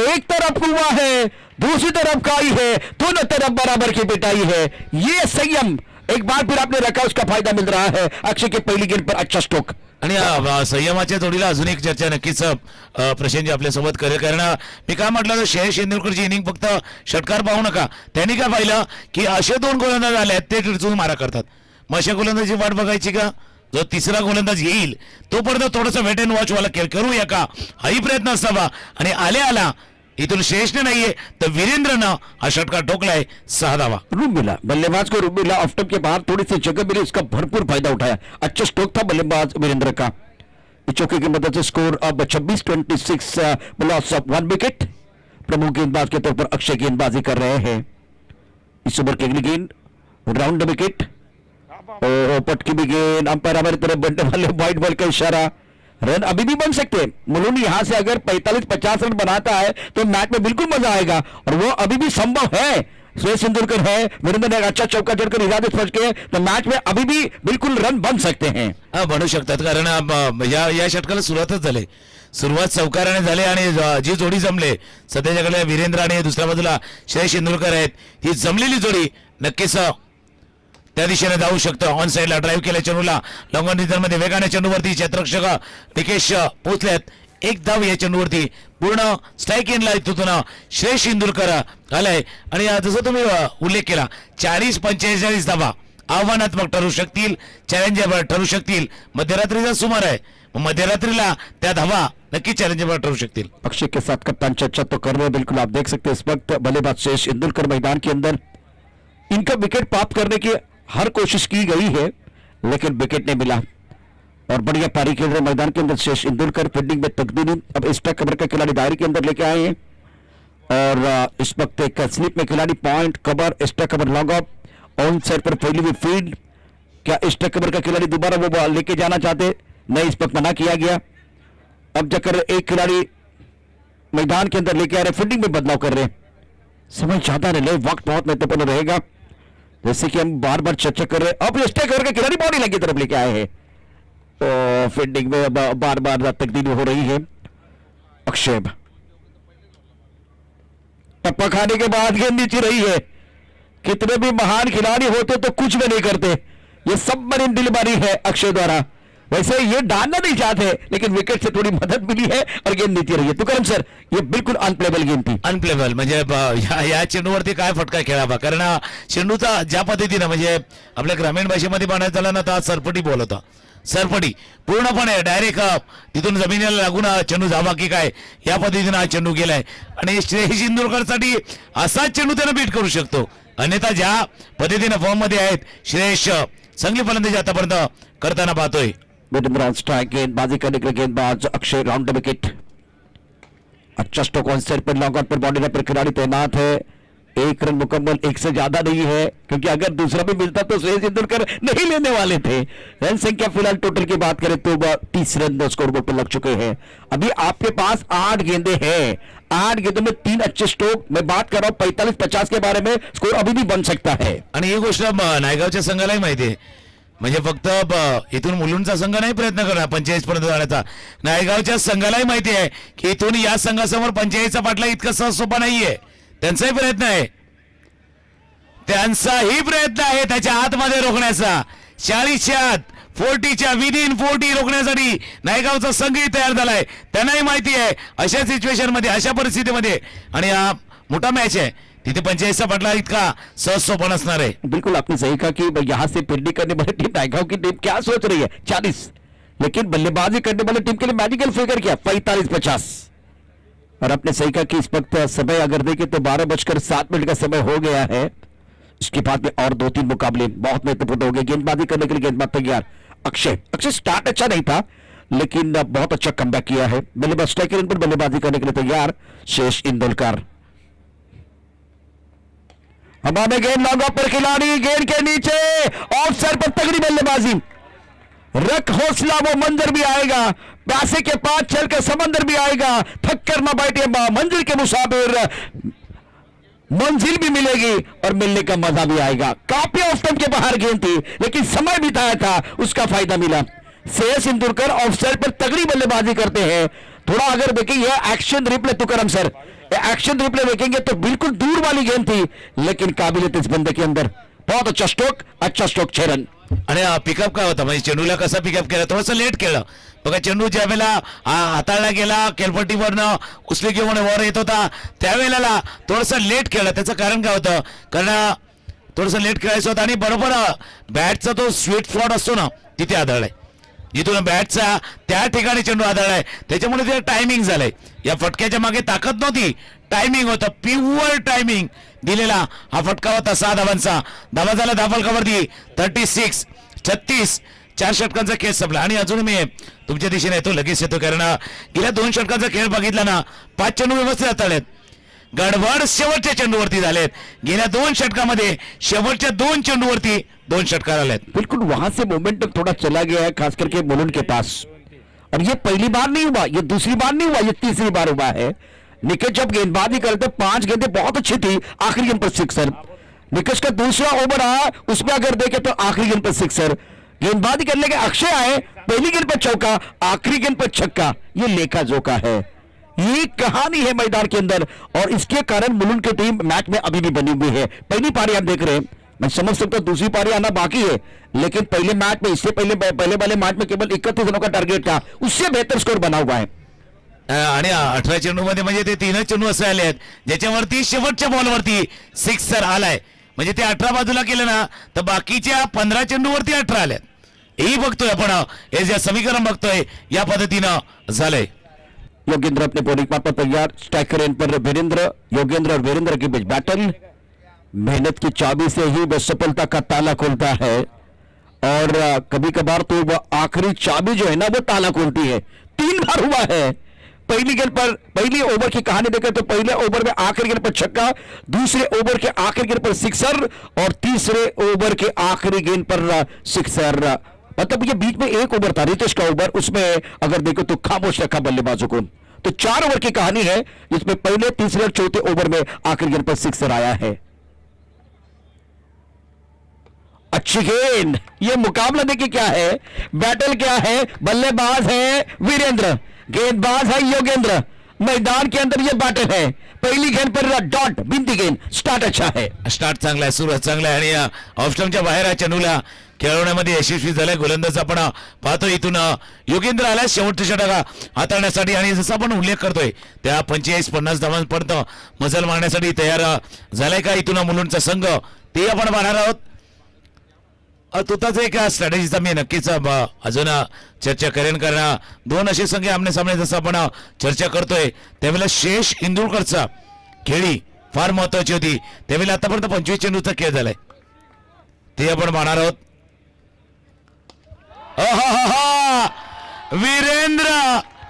एक तरफ कुआ है, दूसरी तरफ काई है, दोनों तरफ बराबर की पिटाई है. ये संयम एक बार फिर आपने रखा, उसका फायदा मिल रहा है. अक्षय के पहली गेंद पर अच्छा स्ट्रोक. आणि संयमाच्या जोडीला अजून एक चर्चा नक्कीच प्रशांतजी आपल्यासोबत करेल. कारण मी काय म्हटलं तर श्रेयस तेंडुलकरची इनिंग फक्त षटकार पाहू नका. त्यांनी काय पाहिलं की असे दोन गोलंदाज आले ते टिचून मारा करतात. मग अशा गोलंदाजी वाट बघायची का? जो तिसरा गोलंदाज येईल तोपर्यंत थोडंसं वेट अँड वॉच वाला खेळ करूया का, हाही प्रयत्न असावा. आणि आला इथून श्रेयसने नाहीये तर वीरेंद्रनं हा षटकार ठोकलाय. 6 धावा. रूम मिला बल्लेबाज को, रूम मिला. ऑफ स्टंप के बाहर थोड़ी सी जगह मिली, उसका भरपूर फायदा उठाया. अच्छा स्ट्रोक था बल्लेबाज वीरेंद्र का. इस चौके की मदद से स्कोर अब 26-26, लॉस ऑफ 1 विकेट. प्रमुख गेंदबाज के तौर पर अक्षय गेंदबाजी कर रहे हैं. इस ओवर की अगली गेंद राउंड विकेट. पटकी भी गेंद, अंपायर हमारी तरफ बनने वाले व्हाइट बॉल का इशारा. रन अभी भी बन सकते हैं. मुलुंड यहां से अगर 45-50 रन बनाता है तो मैच में बिल्कुल मजा आएगा, और वो अभी भी संभव है. श्रेयस तेंदुलकर है, वीरेंद्र ने अच्छा चौका जड़कर इरादे फंस के, तो मैच में अभी भी बिल्कुल रन बन सकते हैं. बनू शकतात. कारण या षटकाला सुरुवातच झाली. सुरुवात चौकाराने झाली आणि जी जोडी जमले सध्याच्याकडे वीरेंद्र आणि दुसऱ्या बाजूला श्रेयस तेंदुलकर आहेत, ही जमलेली जोडी नक्कीच त्या दिशेने जाऊ शकतं. ऑन साईडला ड्राईव्ह केल्या चेंडूला लॉंग ऑन रिझनमध्ये वेगाने चेंडूवरती क्षेत्ररक्षक निकेश पोचलेत. एक धाव या चेंडूवरती पूर्ण स्ट्राईक एंडला तिथून श्रेयस तेंदुलकर आलाय. आणि जसं तुम्ही उल्लेख केला 40-45 धावा आव्हानात्मक ठरू शकतील, चॅलेंजेबल ठरू शकतील. मध्यरात्रीचा सुमार आहे, मध्यरात्रीला त्या धावा नक्की चॅलेंजेबल ठरू शकतील. अक्षय के साथ कप्तान चर्चा तो कर रहे हैं. बिल्कुल आप देख सकते हैं इस वक्त बल्लेबाज श्रेयस तेंदुलकर मैदान के अंदर. इनका विकेट प्राप्त करने की हर कोशिश की गई है लेकिन विकेट नहीं मिला, और बढ़िया पारी खेल रहे मैदान के अंदर श्रेयस तेंदुलकर. फील्डिंग में तकदीरी अब एक्स्ट्रा कवर का खिलाड़ी दायरे के अंदर लेके आए हैं, और इस वक्त एक स्लिप में खिलाड़ी point cover, extra cover long off, on side पर फैली हुई फील्ड. क्या एक्स्ट्रा कवर का खिलाड़ी दोबारा वो बॉल लेके जाना चाहते? नहीं, इस वक्त मना किया गया. अब जाकर एक खिलाड़ी मैदान के अंदर लेके आ रहे, फील्डिंग में बदलाव कर रहे हैं. समय ज्यादा नहीं ले, वक्त बहुत महत्वपूर्ण रहेगा, जैसे कि हम बार बार चर्चा कर रहे हैं. अब एक्स्ट्रा कवर के खिलाड़ी बॉडी लाइन की तरफ लेके आए हैं, तो फील्डिंग में बार बार तब्दीली हो रही है. अक्षय टप्पा खाने के बाद गेंद नीचे रही है. कितने भी महान खिलाड़ी होते तो कुछ भी नहीं करते. ये सब बड़ी दिलबारी है अक्षय द्वारा. वैसे ये डालना नहीं चाहते लेकिन विकेट से थोड़ी मदद मिली है और गेंद नीचे रही है. तुकाराम सर, ये बिल्कुल अनप्लेबल गेंद थी. अनप्लेबल म्हणजे या चेंडूवरती काय फटका खेळावा. कारण चेंडूचा ज्या पद्धतीनं म्हणजे आपल्या ग्रामीण भाषेमध्ये पाहण्यात आला ना, तर सरपटी बॉल होता. सरपटी पूर्णपणे डायरेक्ट तिथून जमिनीला लागून चेंडू जावा की काय या पद्धतीनं हा चेंडू गेलाय. आणि श्रेयस तेंदुलकरसाठी असाच चेंडू त्यानं बीट करू शकतो. अन्यथा ज्या पद्धतीनं फॉर्म मध्ये आहेत श्रेयस, चांगली फलंदाजी आतापर्यंत करताना पाहतोय. वीरेंद्र स्ट्राइक, गेंदबाजी करने के लिए गेंदबाज अक्षय. Round wicket. अच्छा स्ट्रोक ऑन साइड पर, लॉन्ग ऑन पर बॉडी लाइन पर खिलाड़ी तैनात है. 1 रन मुकम्मल, 1 से ज्यादा नहीं है, क्योंकि अगर दूसरा भी मिलता तो श्रेयस तेंदुलकर नहीं लेने वाले थे. रन संख्या फिलहाल टोटल की बात करें तो 30 रन स्कोर बोर्ड पर लग चुके हैं. अभी आपके पास 8 गेंदे हैं, 8 गेंदों में 3 अच्छे स्ट्रोक. मैं बात कर रहा हूं 45-50 के बारे में, स्कोर अभी भी बन सकता है. आणि ही गोष्ट नायगावच्या संघालाही माहिती आहे. म्हणजे फक्त इथून मुलुंडचा संघ नाही प्रयत्न करणार 45 पर्यंत जाण्याचा. नायगावच्या संघालाही माहिती आहे की इथून या संघासमोर 45चा पाठला इतका सहज सोपा नाहीये. त्यांचाही प्रयत्न आहे, त्यांचाही प्रयत्न आहे त्याच्या आतमध्ये रोखण्याचा. 40च्या आत 40च्या विदिन 40 रोखण्यासाठी नायगावचा संघही तयार झालाय. त्यांनाही माहिती आहे अशा सिच्युएशन मध्ये, अशा परिस्थितीमध्ये, आणि हा मोठा मॅच आहे, तिथे 45चा पटला इतका सहज सोपा नसणार आहे. बिल्कुल आपने सही कहा कि यहां से फील्डिंग करने वाली टीम नायगांव की टीम क्या सोच रही है 40, लेकिन बल्लेबाजी करने वाली टीम के लिए मैजिकल फिगर क्या 45-50. और आपने सही कहा कि इस वक्त समय अगर देखें तो 12:07 का समय हो गया है. इसके बाद में और 2-3 मुकाबले बहुत महत्वपूर्ण हो गए. गेंदबाजी करने के लिए गेंदबाज तैयार. अक्षय स्टार्ट अच्छा नहीं था लेकिन बहुत अच्छा कमबैक किया है. बल्लेबाज स्ट्राइकर पर बल्लेबाजी करने के लिए तैयार श्रेयस तेंदुलकर. हवा में गेंद लॉन्ग ऑफ पर खिलाड़ी, गेंद के नीचे ऑफ साइड पर तगड़ी बल्लेबाजी. रख हौसला, वो मंजर भी आएगा, प्यासे के पास चल के समंदर भी आएगा, थक कर ना बैठे मंजिल के मुसाफिर, मंजिल भी मिलेगी और मिलने का मजा भी आएगा। काफी ऑफ टाइम के बाहर गेंद थी लेकिन समय बिताया था, उसका फायदा मिला। श्रेयस इंदुरकर ऑफ साइड पर तगड़ी बल्लेबाजी करते हैं। थोड़ा अगर देखेंगे action replay Tukaram sir, action replay देखेंगे तो बिल्कुल दूर वाली गेंद थी लेकिन काबिलियत इस बंदे के अंदर। बहुत अच्छा स्ट्रोक 6 रन। आणि पिकअप काय होता म्हणजे चेंडूला कसा पिकअप केला, थोडंसं लेट केलं बघा. चेंडू ज्या वेळेला हाताळला गेला केलपट्टीवरनं उचली घेऊन वर येत होता त्यावेळेला थोडंसं लेट केलं. त्याचं कारण काय होतं, कारण थोडंसं लेट खेळायचं होतं आणि बरोबर बॅटचा तो स्वीट स्पॉट असतो ना तिथे आदळलाय, जिथून बॅटचा त्या ठिकाणी चेंडू आदळलाय त्याच्यामुळे ते टायमिंग झालंय. या फटक्याच्या मागे ताकद नव्हती, टायमिंग होतं, प्युअर टायमिंग दिलेला हा फटका होता. 6 धावांचा. धावा झाला धाफलकावरती 36. 4 षटकांचा खेळ संपला आणि अजून मी तुमच्या दिशेने येतो, लगेच येतो, कारण गेल्या 2 षटकांचा खेळ बघितला ना 5 चेंडू व्यवस्थित हाताळलेत. गडबड शेवटच्या चेंडूवरती झालेत. गेल्या 2 षटकामध्ये शेवटच्या 2 चेंडूवरती 2 षटकार आलेत. बिल्कुल वहां से मोमेंटम थोड़ा चला गया है, खास करके मुलुंड के पास। और ये पहली बार नहीं हुआ, ये दूसरी बार नहीं हुआ, ये तीसरी बार हुआ है। निकेश जब गेंदबाजी करते 5 गेंदें बहुत अच्छी थी, आखिरी गेंद पर सिक्सर। निकेश का दूसरा ओवर आया, उसमें अगर देखे तो आखिरी गेंद पर सिक्सर। गेंदबाजी करने के अक्षय आए, पहली गेंद पर चौका, आखिरी गेंद पर छक्का। ये लेखा जोखा है, ये कहानी है मैदान के अंदर और इसके कारण मुलुंड की टीम मैच में अभी भी बनी हुई है। पहली पारी आप देख रहे हैं, मैं समझ सकता हूं दूसरी पारी आना बाकी है, लेकिन पहले मैच में, इससे पहले वाले मैच में केवल 31 रनों का टारगेट था, उससे बेहतर स्कोर बना हुआ है। आणि 18 चेंडू मध्ये म्हणजे ते 3 चेंडू असे आले आहेत ज्याच्यावरती शेवटच्या बॉलवरती सिक्सर आलाय. म्हणजे ते 18 बाजूला केलं ना तर बाकीच्या 15 चेंडूवरती 18 आल्यात. हेही बघतोय आपण, हे जे समीकरण बघतोय या पद्धतीनं झालंय. योगेंद्र अपने बॉलिंग पार्ट पर तैयार, स्ट्राइकर एंड पर वीरेंद्र। योगेंद्र और वीरेंद्र के बीच बैटल, मेहनत की चाबी से ही वह सफलता का ताला खोलता है और कभी कभार तो वह आखिरी चाबी जो है ना वो ताला खोलती है। 3 बार हुआ है। पहली गेंद पर, पहली ओवर की कहानी देखें तो पहले ओवर में आखिरी गेंद पर छक्का, दूसरे ओवर के आखिरी गेंद पर सिक्सर और तीसरे ओवर के आखिरी गेंद पर सिक्सर। मतलब ये बीच में एक ओवर था रितेश का ओवर, उसमें अगर देखो तो खामोश रखा बल्लेबाजों को। तो 4 ओवर की कहानी है जिसमें पहले, तीसरे और चौथे ओवर में आखिरी गेंद पर सिक्सर आया है। अच्छी गेंद, ये मुकाबला देखिए क्या है, बैटल क्या है। बल्लेबाज है वीरेंद्र, गेंदबाज है योगेंद्र, मैदान के अंदर ये बैटल है। पहली गेंद पर डॉट, बिंदी गेंद, स्टार्ट अच्छा है, स्टार्ट चांगला आहे, सुरुवात चांगला आहे आणि ऑफस्टमच्या बाहेर या चेंडूला खेळवण्यामध्ये यशस्वी झालाय गोलंदाज. आपण पाहतो इथून योगेंद्र आला शेवटच्या षटका हाताळण्यासाठी आणि जसं आपण उल्लेख करतोय त्या 45-50 धावांपर्यंत मजल मारण्यासाठी तयार झालाय का इथून मुलुंडचा संघ, ते आपण पाहणार आहोत. तुताच एक स्ट्रॅटेजीचा मी नक्कीच अजून चर्चा करेन, कारण 2 असे संघ आमने सामने जसं आपण चर्चा करतोय त्यावेळेला शेष इंदुरकरचा खेळी फार महत्वाची होती. त्यावेळेला आतापर्यंत 25 चेंडूचा खेळ झालाय, ते आपण पाहणार आहोत. वीरेंद्र,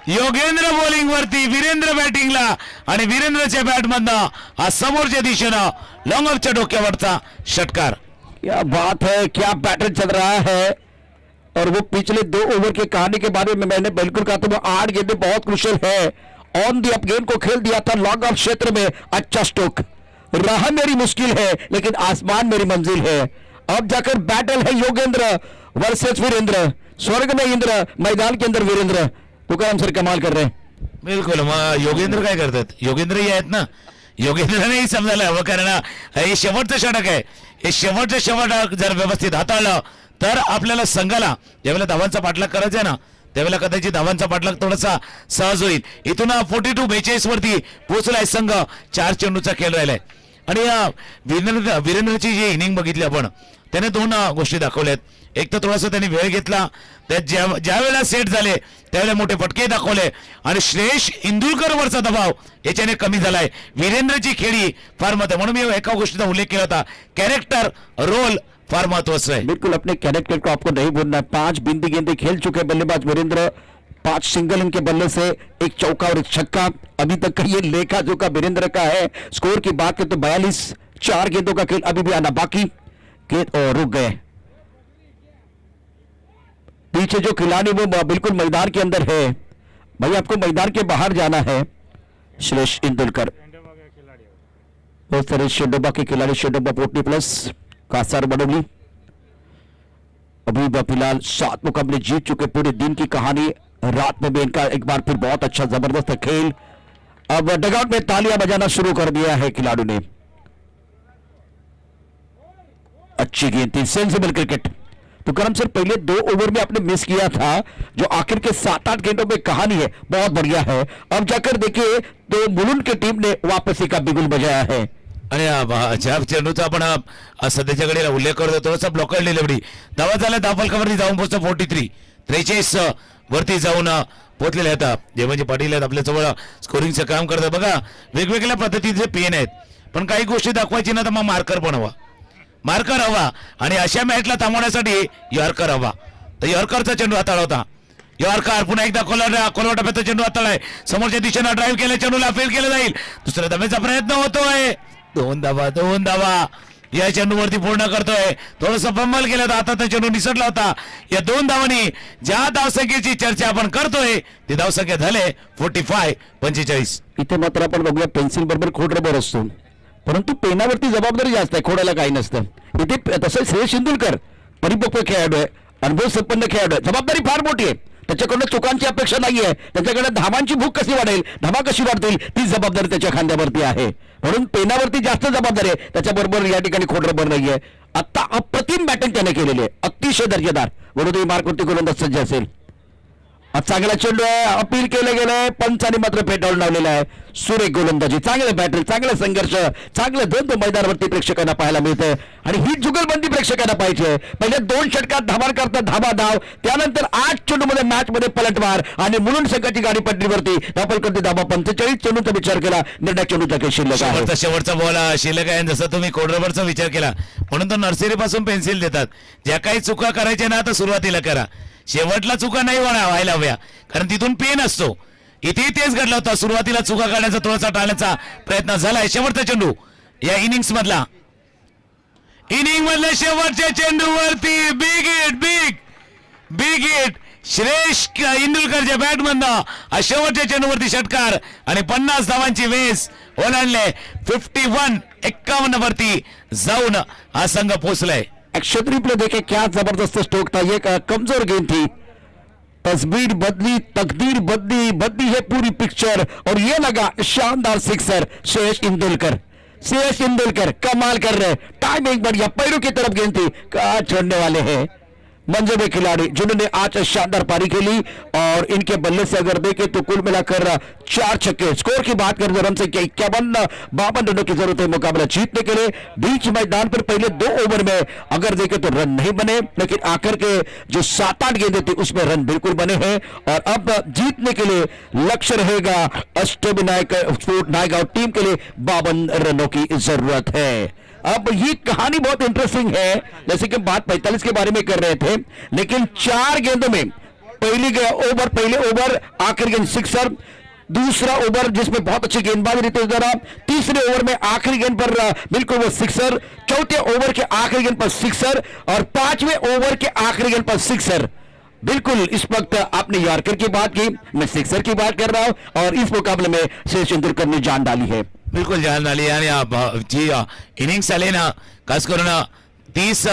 योगेंद्र बॉलिंग वरती, वीरेंद्र बॅटिंगला आणि वीरेंद्रच्या बॅटमधनं हा समोरच्या दिशेनं लॉंग ऑफच्या डोक्यावरचा षटकार. क्या बात है, क्या बैटल चल रहा है। और वो पिछले 2 ओवर की कहानी के बारे में मैंने बिल्कुल कहा था, वो 8 गेंदें बहुत क्रुशियल है। ऑन दी अप गेंद को खेल दिया था लॉन्ग ऑफ क्षेत्र में, अच्छा स्ट्रोक। राह मेरी मुश्किल है लेकिन आसमान मेरी मंजिल है। अब जाकर बैटल है योगेंद्र वर्सेस वीरेंद्र, स्वर्ग में इंद्र, मैदान के अंदर वीरेंद्र। तुकाराम सर कमाल कर रहे हैं। बिलकुल. मग योगेंद्र काय करतात, योगेंद्रही आहेत ना, योगेंद्रनेही समजायला हवं, कारण हे शेवटचं षटक आहे. हे शेवटचं षटक जर व्यवस्थित हाताळलं तर आपल्याला संघाला ज्यावेळेला धावांचा पाठलाग करायचा आहे ना त्यावेळेला कदाचित धावांचा पाठलाग थोडासा सहज होईल. इथून 42-42 वरती पोहोचलाय संघ. 4 चेंडूचा खेळ राहिलाय आणि वीरेंद्रची जी इनिंग बघितली आपण, त्याने 2 गोष्टी दाखवल्यात. एक तर थोडासा त्यांनी वेळ घेतला, त्या ज्या वेळेला सेट झाले त्यावेळेला मोठे फटके दाखवले आणि श्रेयस इंदुरकरवरचा दबाव याच्याने कमी झालाय. वीरेंद्रची खेळी फार महत्व, म्हणून मी एका गोष्टीचा उल्लेख केला होता, कॅरेक्टर, रोल फार महत्वाचं है। बिल्कुल अपने कैरेक्टर को आपको नहीं भूलना। 5 बिंदी गेंदें खेल चुके बल्लेबाज वीरेंद्र, 5 सिंगल इनके बल्ले से, 1 चौका और 1 छक्का। अभी तक का ये लेखा जोखा वीरेंद्र का है। स्कोर की बात करें तो 42, 4 गेंदों का खेल अभी भी आना बाकी। गेंद और रुक गए। पीछे जो खिलाड़ी वो बिल्कुल मैदान के अंदर है, भाई आपको मैदान के बाहर जाना है। श्रेष इंदुलकर, बहुत सारे शेडोबा के खिलाड़ी, शेडोबा पोटली प्लस कासार बडोली अभी फिलहाल 7 मुकाबले जीत चुके। पूरे दिन की कहानी, रात में भी इनका एक बार फिर बहुत अच्छा जबरदस्त खेल। अब डगआउट में तालियां बजाना शुरू कर दिया है खिलाड़ियों ने। अच्छी गेंद थी, सेंसिबल क्रिकेट। तो करम सर पहले 2 ओवर में आपने मिस किया था, जो आखिर के 7-8 गेंदों में कहानी है, बहुत बढ़िया है। अब जाकर देखिए तो मुलुंड की टीम ने वापसी का बिगुल बजाया है। आणि ज्या चेंडूचा आपण सध्याच्या घडीला उल्लेख करतो थोडासा ब्लॉकर डिलिव्हरी, धावा झाल्या, धाव फलकावरती जाऊन पोहोचतो 43 वरती जाऊन पोहोचलेले आहेत. जे म्हणजे पाटील आहेत आपल्याजवळ, स्कोरिंगचं काम करतात. बघा वेगवेगळ्या पद्धतीचे पेन आहेत, पण काही गोष्टी दाखवायची ना तर मग मार्कर पण हवा, मार्कर हवा. आणि अशा मॅचला थांबवण्यासाठी यॉर्कर हवा. तर यॉर्करचा चेंडू हाताळा होता. यॉर्कर पुन्हा एकदा कोलवा टप्प्याचा चेंडू हाताळलाय, समोरच्या दिशेनं ड्राईव्ह केलं, चेंडूला फेल केलं जाईल. दुसऱ्या धावेचा प्रयत्न होतोय, 2 धावा या चेंडूवरती पूर्ण करतोय. थोडंसं फंबल केलं तर आता चेंडू निसटला होता. या 2 धावांनी ज्या धावसंख्येची चर्चा आपण करतोय ती धावसंख्या झाले 45. इथे मात्र आपण बघूया पेन्सिल बरोबर खोड रबर असतो, परंतु पेनावरती जबाबदारी जास्त आहे, खोडाला काही नसतं. इथे तसं श्रेयस इंदुलकर परिपक्व खेळाडू आहे, अनुभव संपन्न खेळाडू आहे, जबाबदारी फार मोठी आहे. त्याच्याकडनं चुकांची अपेक्षा नाहीये, त्याच्याकडे धावांची भूक कशी वाढेल, धावा कशी वाढतील ती जबाबदारी त्याच्या खांद्यावरती आहे. म्हणून पेनावरती जास्त जबाबदारी आहे, त्याच्याबरोबर या ठिकाणी खोड रबर नाहीये. आता अप्रतिम बॅटिंग त्याने केलेली आहे, अतिशय दर्जेदार. विरोधी मार्कवरती गोलंदाज सज्ज असेल. आज चांगला चेंडू आहे, अपील केलं गेलंय, पंचांनी मात्र फेटाळून लावलेला आहे. सुरेख गोलंदाजी, चांगले बॅटरी, चांगला संघर्ष, चांगलं द्वंद्व मैदानावरती प्रेक्षकांना पाहायला मिळतं. आणि ही जुगलबंदी प्रेक्षकांना पाहिजे. पहिल्या 2 षटकात धावा करता धावा धाव, त्यानंतर 8 चेंडूमध्ये मॅचमध्ये पलटवार आणि मुलुंड संघाची गाडी पटरीवरती धापल करते धावा. 45 चेंडूचा विचार केला, निर्णय चेंडूचा काही शिल्लक आहे. शेवटचा बॉल शिल्लक आहे. जसं तुम्ही कोडरबरचा विचार केला म्हणून तर नर्सरी पासून पेन्सिल देतात. ज्या काही चुका करायच्या ना तर सुरुवातीला करा, शेवटला चुका नाही व्हायला हव्या, कारण तिथून पेन असतो. इथे तेच घडलं होतं, सुरुवातीला चुका करण्याचा थोडासा टाळण्याचा प्रयत्न झालाय. शेवटचा चेंडू या इनिंग मधल्या शेवटच्या चेंडूवरती बिग हिट श्रेष इंदुलकरच्या बॅटमधनं शेवटच्या चेंडूवरती षटकार आणि 50 धावांची वेस ओलांडले. 51 वरती जाऊन हा संघ पोहोचलाय. अक्षत रिप्ले देखे क्या जबरदस्त स्ट्रोक था, ये कमजोर गेंद थी, तस्वीर बदली, तकदीर बदली है पूरी पिक्चर. और ये लगा शानदार सिक्सर. श्रेयस इंदुलकर कमाल कर रहे, टाइमिंग बढ़िया, पैरों की तरफ गेंद थी, कहाँ छोड़ने वाले हैं मंजूबे खिलाड़ी जिन्होंने आज शानदार पारी खेली. और इनके बल्ले से अगर देखें तो कुल मिलाकर 4 छक्के. स्कोर की बात करें तो रन से 51-52 रनों की जरूरत है मुकाबला जीतने के लिए. बीच मैदान पर पहले 2 ओवर में अगर देखें तो रन नहीं बने, लेकिन आकर के जो 7-8 गेंदें थी उसमें रन बिल्कुल बने हैं. और अब जीतने के लिए लक्ष्य रहेगा अष्टविनायक स्पोर्ट नायगांव टीम के लिए 52 रनों की जरूरत है. अब ये कहानी बहुत इंटरेस्टिंग है, जैसे कि बात 45 के बारे में कर रहे थे, लेकिन 4 गेंदों में पहले ओवर आखिरी गेंद सिक्सर, दूसरा ओवर जिसमें बहुत अच्छी गेंदबाजी रितेश द्वारा, तीसरे ओवर में आखिरी गेंद पर बिल्कुल वो सिक्सर, चौथे ओवर के आखिरी गेंद पर सिक्सर और 5वें ओवर के आखिरी गेंद पर सिक्सर. बिल्कुल इस वक्त आपने यॉर्कर की बात की, मैं सिक्सर की बात कर रहा हूं. और इस मुकाबले में श्रेयस इंदुलकर ने जान डाली है, बिल्कुल जान झाली. आणि जी इनिंग्स आले ना, खास करून 30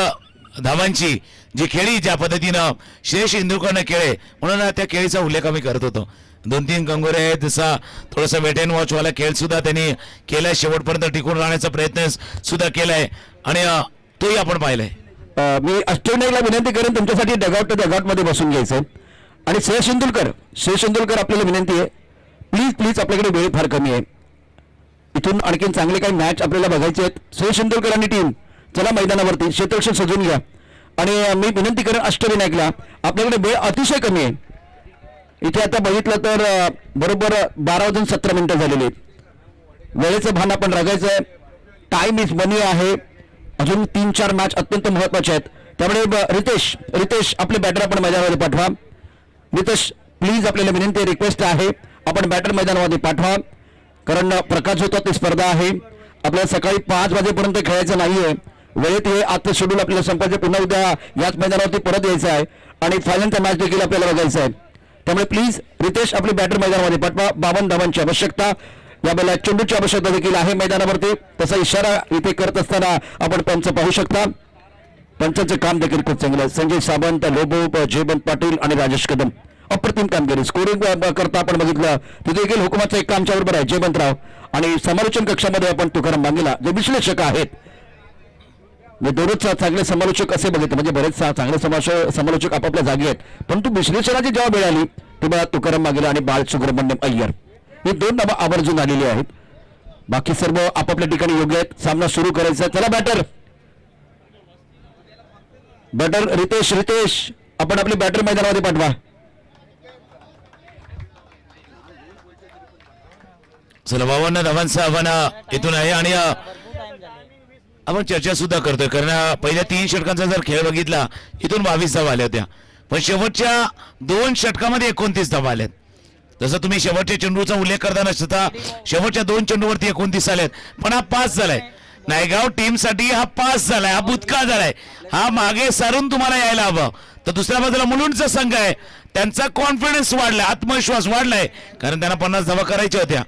धावांची जी खेळी ज्या पद्धतीनं श्रेयस इंदुलकरने खेळे, म्हणून त्या खेळीचा उल्लेख आम्ही करत होतो. 2-3 कंगोरे आहेत, जसा थोडासा वेट अँड वॉच वाला खेळ सुद्धा त्यांनी केलाय, शेवटपर्यंत टिकून राहण्याचा प्रयत्न सुद्धा केलाय आणि तोही आपण पाहिलाय. मी अष्टविनायकला विनंती करेन तुमच्यासाठी डगआउट मध्ये बसून घ्यायचं. आणि श्रेयस इंदुलकर आपल्याला विनंती आहे, प्लीज आपल्याकडे वेळ फार कमी आहे, इथून आणखीन चांगले काही मॅच आपल्याला बघायचे आहेत. श्रेयस इंदुलकर आणि टीम चला मैदानावरती, क्षेत्ररक्षण सजवून घ्या. आणि मी विनंती करेन अष्टविनायकला, आपल्याकडे वेळ अतिशय कमी आहे. इथे आता बघितलं तर बरोबर 12:17 झालेले आहेत. वेळेचं भान आपण राखायचं आहे. टाइम इज मनी आहे. अजून 3-4 मॅच अत्यंत महत्वाचे आहेत. त्यामुळे रितेश आपले बॅटर आपण मैदानामध्ये पाठवा. रितेश प्लीज आपल्याला विनंती, रिक्वेस्ट आहे, आपण बॅटर मैदानामध्ये पाठवा, कारण प्रकाश होता ती स्पर्धा आहे. आपल्याला सकाळी 5 वाजेपर्यंत खेळायचं नाहीये. वेळेत हे आजचं शेड्यूल आपल्याला संपायचं, पुन्हा उद्या याच मैदानावरती परत यायचं आहे आणि फायनलचा मॅच देखील आपल्याला बघायचा आहे. त्यामुळे प्लीज रितेश आपली बॅटर मैदानामध्ये पाठवा. 52 धावांची आवश्यकता, यावेळेला चेंडूची आवश्यकता देखील आहे मैदानावरती. तसा इशारा इथे करत असताना आपण पंच पाहू शकता. पंचांचं काम देखील खूप चांगलं आहे. संजय सावंत, लोबो, जयवंत पाटील आणि राजेश कदम अप्रतिम कामगिरी. स्कोरिंग करता आपण बघितलं तिथे देखील हुकुमाचं एक कामच्या बरोबर आहे जयवंतराव. आणि समालोचन कक्षामध्ये आपण तुकाराम बांगेला जे विश्लेषक आहेत, मी दररोज चांगले समालोचक असे बघितले, म्हणजे बरेच चांगले समालोचक आपापल्या जागी आहेत, परंतु विश्लेषणाची जेव्हा वेळ आली तेव्हा तुकाराम बांगेला आणि बाळ सुब्रमण्यम अय्यर ही 2 नावं आवर्जून आलेली आहेत. बाकी सर्व आपापल्या ठिकाणी योग्य आहेत. सामना सुरू करायचा. चला बॅटर रितेश आपण आपली बॅटर मैदानामध्ये पाठवा. चला 52 धावांचा आव्हान इथून आहे आणि आपण चर्चा सुद्धा करतोय, कारण पहिल्या 3 षटकांचा जर खेळ बघितला इथून 22 धावा आल्या होत्या, पण शेवटच्या 2 षटकामध्ये 29 धावा आल्यात. जसं तुम्ही शेवटच्या चेंडूचा उल्लेख करताना सुद्धा शेवटच्या 2 चेंडूवरती 29 आल्यात, पण हा 5 झालाय. नायगाव टीमसाठी हा 5 झालाय, हा बुतका झालाय, हा मागे सारून तुम्हाला यायला हवं. तर दुसऱ्या बाजूला मुलुंडचा संघ आहे, त्यांचा कॉन्फिडन्स वाढलाय, आत्मविश्वास वाढलाय, कारण त्यांना 50 धावा करायच्या होत्या.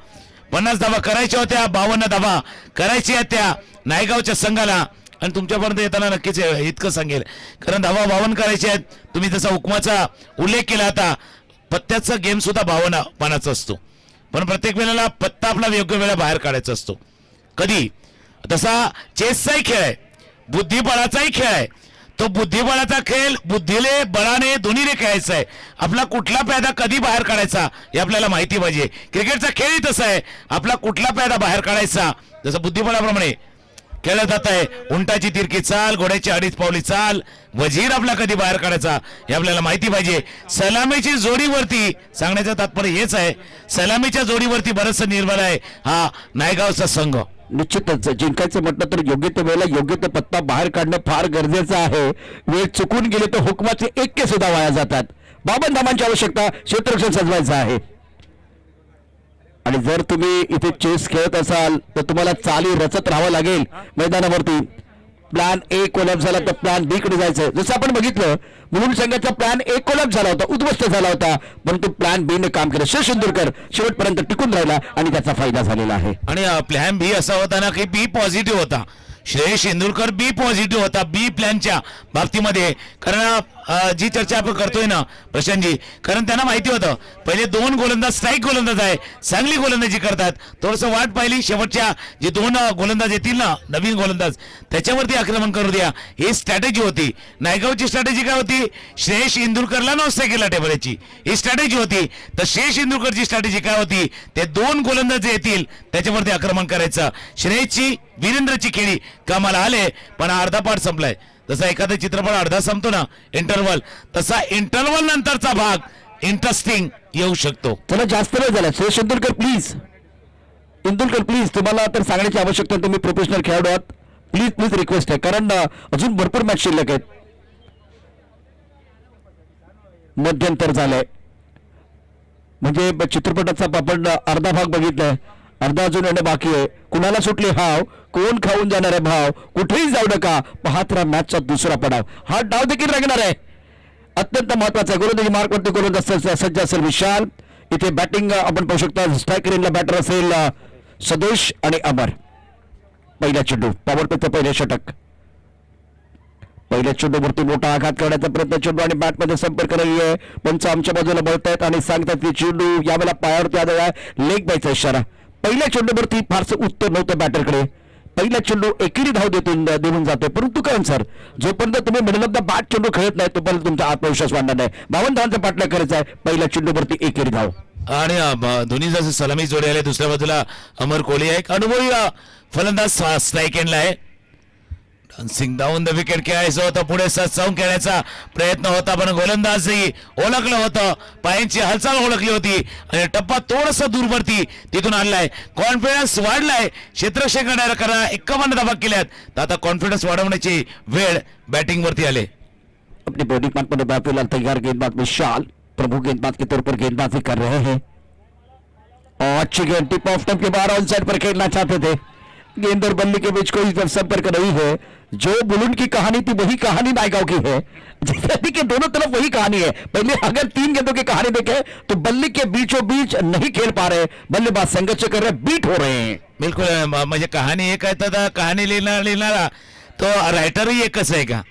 50 धावा करायच्या होत्या, 52 धावा करायच्या आहेत त्या नायगावच्या संघाला. आणि तुमच्यापर्यंत येताना नक्कीच इतकं सांगेल, कारण धावा 52 करायच्या आहेत. तुम्ही जसा हुकमाचा उल्लेख केला होता, पत्त्याचा गेम सुद्धा 52 पानाचा असतो, पण प्रत्येक वेळेला पत्ता आपला योग्य वेळा बाहेर काढायचा असतो. कधी तसा चेसचाही खेळ आहे, बुद्धिबळाचाही खेळ आहे. तो बुद्धिबळाचा खेळ बुद्धीले बळाने दोन्हीने खेळायचा आहे. आपला कुठला पैदा कधी बाहेर काढायचा हे आपल्याला माहिती पाहिजे. क्रिकेटचा खेळही तसा आहे, आपला कुठला पैदा बाहेर काढायचा जसं बुद्धिबळाप्रमाणे खेळलं जात आहे. उंटाची तिरकी चाल, घोड्याची 2.5 पावली चाल, वजीर आपला कधी बाहेर काढायचा हे आपल्याला माहिती पाहिजे. सलामीची जोडीवरती सांगण्याचं तात्पर्य हेच आहे, सलामीच्या जोडीवरती बरंचसं निर्भर आहे हा नायगावचा संघ. निश्चितच जिंकायचं म्हटलं तर योग्य त्या वेळेला योग्य ते पत्ता बाहेर काढणं फार गरजेचं आहे. वेळ चुकून गेले तर हुकमाचे 1 सुद्धा वाया जातात. 52 धावांची आवश्यकता, क्षेत्ररक्षण सजवायचं आहे. आणि जर तुम्ही इथे चेस खेळत असाल तर तुम्हाला चाली रचत राहावं लागेल मैदानावरती. प्लॅन ए कोलॅप्स झाला तर प्लॅन बी कडे जायचं. जसं आपण बघितलं मुलुंड संघाचा प्लॅन ए कोलॅप्स झाला होता, उद्ध्वस्त झाला होता, परंतु प्लॅन बी ने काम केलं. श्रेयस इंदुरकर शेवटपर्यंत टिकून राहिला आणि त्याचा फायदा झालेला आहे. आणि प्लॅन बी असा होता ना की बी पॉझिटिव्ह होता. श्रेयस इंदुरकर बी पॉझिटिव्ह होता बी प्लॅनच्या बाबतीमध्ये. कारण जी चर्चा आपण करतोय ना प्रशांतजी, कारण त्यांना माहिती होतं पहिले 2 गोलंदाज स्ट्राईक गोलंदाज आहे, चांगली गोलंदाजी करतात. थोडंसं वाट पाहिली, शेवटच्या जे 2 गोलंदाज येतील ना नवीन गोलंदाज त्याच्यावरती आक्रमण करू द्या, ही स्ट्रॅटेजी होती. नायगावची स्ट्रॅटेजी काय होती? श्रेयस इंदुरकरला नव्हतं केला टेबलाची, ही स्ट्रॅटेजी होती. तर श्रेयस इंदुरकरची स्ट्रॅटेजी काय होती? ते 2 गोलंदाज येतील त्याच्यावरती आक्रमण करायचं. श्रेयसची वीरेंद्रची खेळी कामाला आले, पण अर्धा पाठ संपलाय. जसा एखादा चित्रपट अर्धा संपतो ना इंटरव्हल, तसा इंटरव्हल नंतरचा भाग इंटरेस्टिंग येऊ शकतो. चला जास्त वेळ झाला. श्रेयस इंदुरकर प्लीज तुम्हाला तर सांगण्याची आवश्यकता, तुम्ही प्रोफेशनल खेळाडू आहात, प्लीज रिक्वेस्ट आहे, कारण अजून भरपूर मॅच शिल्लक आहेत. मध्यंतर झालंय म्हणजे चित्रपटाचा आपण अर्धा भाग बघितलाय, अर्धा अजून येणं बाकी आहे. कुणाला सुटले हाव, कोण खाऊन जाणार आहे भाव, कुठेही जाऊ नका, पाहत राहा मॅचचा दुसरा पडाव. हा डाव देखील रंगणार आहे, अत्यंत महत्वाचा. गोलंदाजी मार्कवरती गोलंदाज सज्ज असेल विशाल. इथे बॅटिंग आपण पाहू शकता, स्ट्राईक रेंजला बॅटर असेल सदेश आणि अमर. पहिला चेंडू पॉवर प्लेचं पहिले षटक. पहिल्या चेंडूवरती मोठा आघात करण्याचा प्रयत्न, चेंडू आणि बॅटमध्ये संपर्क नाहीये. पंच आमच्या बाजूला बळतायत आणि सांगतात की चेंडू यावेळेला पायावरती आलेला लेग बायचा इशारा. पहिल्या चेंडूवरती फारसं उत्तर नव्हतं बॅटरकडे. पहिला चेंडू एकेरी धाव देऊन जातोय, परंतु काय सर, जोपर्यंत तुम्ही मिडल ऑफ द बॅट चेंडू खेळत नाही तोपर्यंत तुमचा आत्मविश्वास वाढणार नाही. 52 धावांचा पाठलाग करायचा आहे. पहिल्या चेंडूवरती एकेरी धाव. आणि दोन्ही जसे सलामी जोडे आले, दुसऱ्या बाजूला अमर कोहली आहे, एक अनुभवी फलंदाज स्ट्राईक एंडला आहे. डान्सिंग डाऊन द विकेट खेळायचं होतं, पुढे सचावून खेळण्याचा प्रयत्न होता, पण गोलंदाजही ओळखलं होतं, पायांची हालचाल ओळखली होती आणि टप्पा थोडंसं दूरवरती तिथून आणलाय. कॉन्फिडन्स वाढलाय क्षेत्ररक्षकांना, कारण 51 धावा केल्यात, तर आता कॉन्फिडन्स वाढवण्याची वेळ बॅटिंग वरती आले. अपनी बॉडी पार्ट में फिलहाल तैयार गेंदबाज विशाल प्रभु गेंदबाज के तौर पर गेंदबाजी कर रहे हैं और अच्छी गेंद टिप ऑफ टिप के बाहर ऑन साइड पर खेलना चाहते थे, गेंद और बल्ले के बीच कोई संपर्क नहीं है। जो बुलुंड की कहानी थी वही कहानी नायगांव की है। जैसे कि दोनों तरफ वही कहानी है। पहले अगर 3 गेंदों की कहानी देखें तो बल्ले के बीचों बीच नहीं खेल पा रहे, बल्लेबाज संघर्ष कर रहे, बीट हो रहे हैं। बिलकुल म्हणजे कहाणी एक आहे तर कहाणी लिहिणारा तो रायटरही एकच आहे का?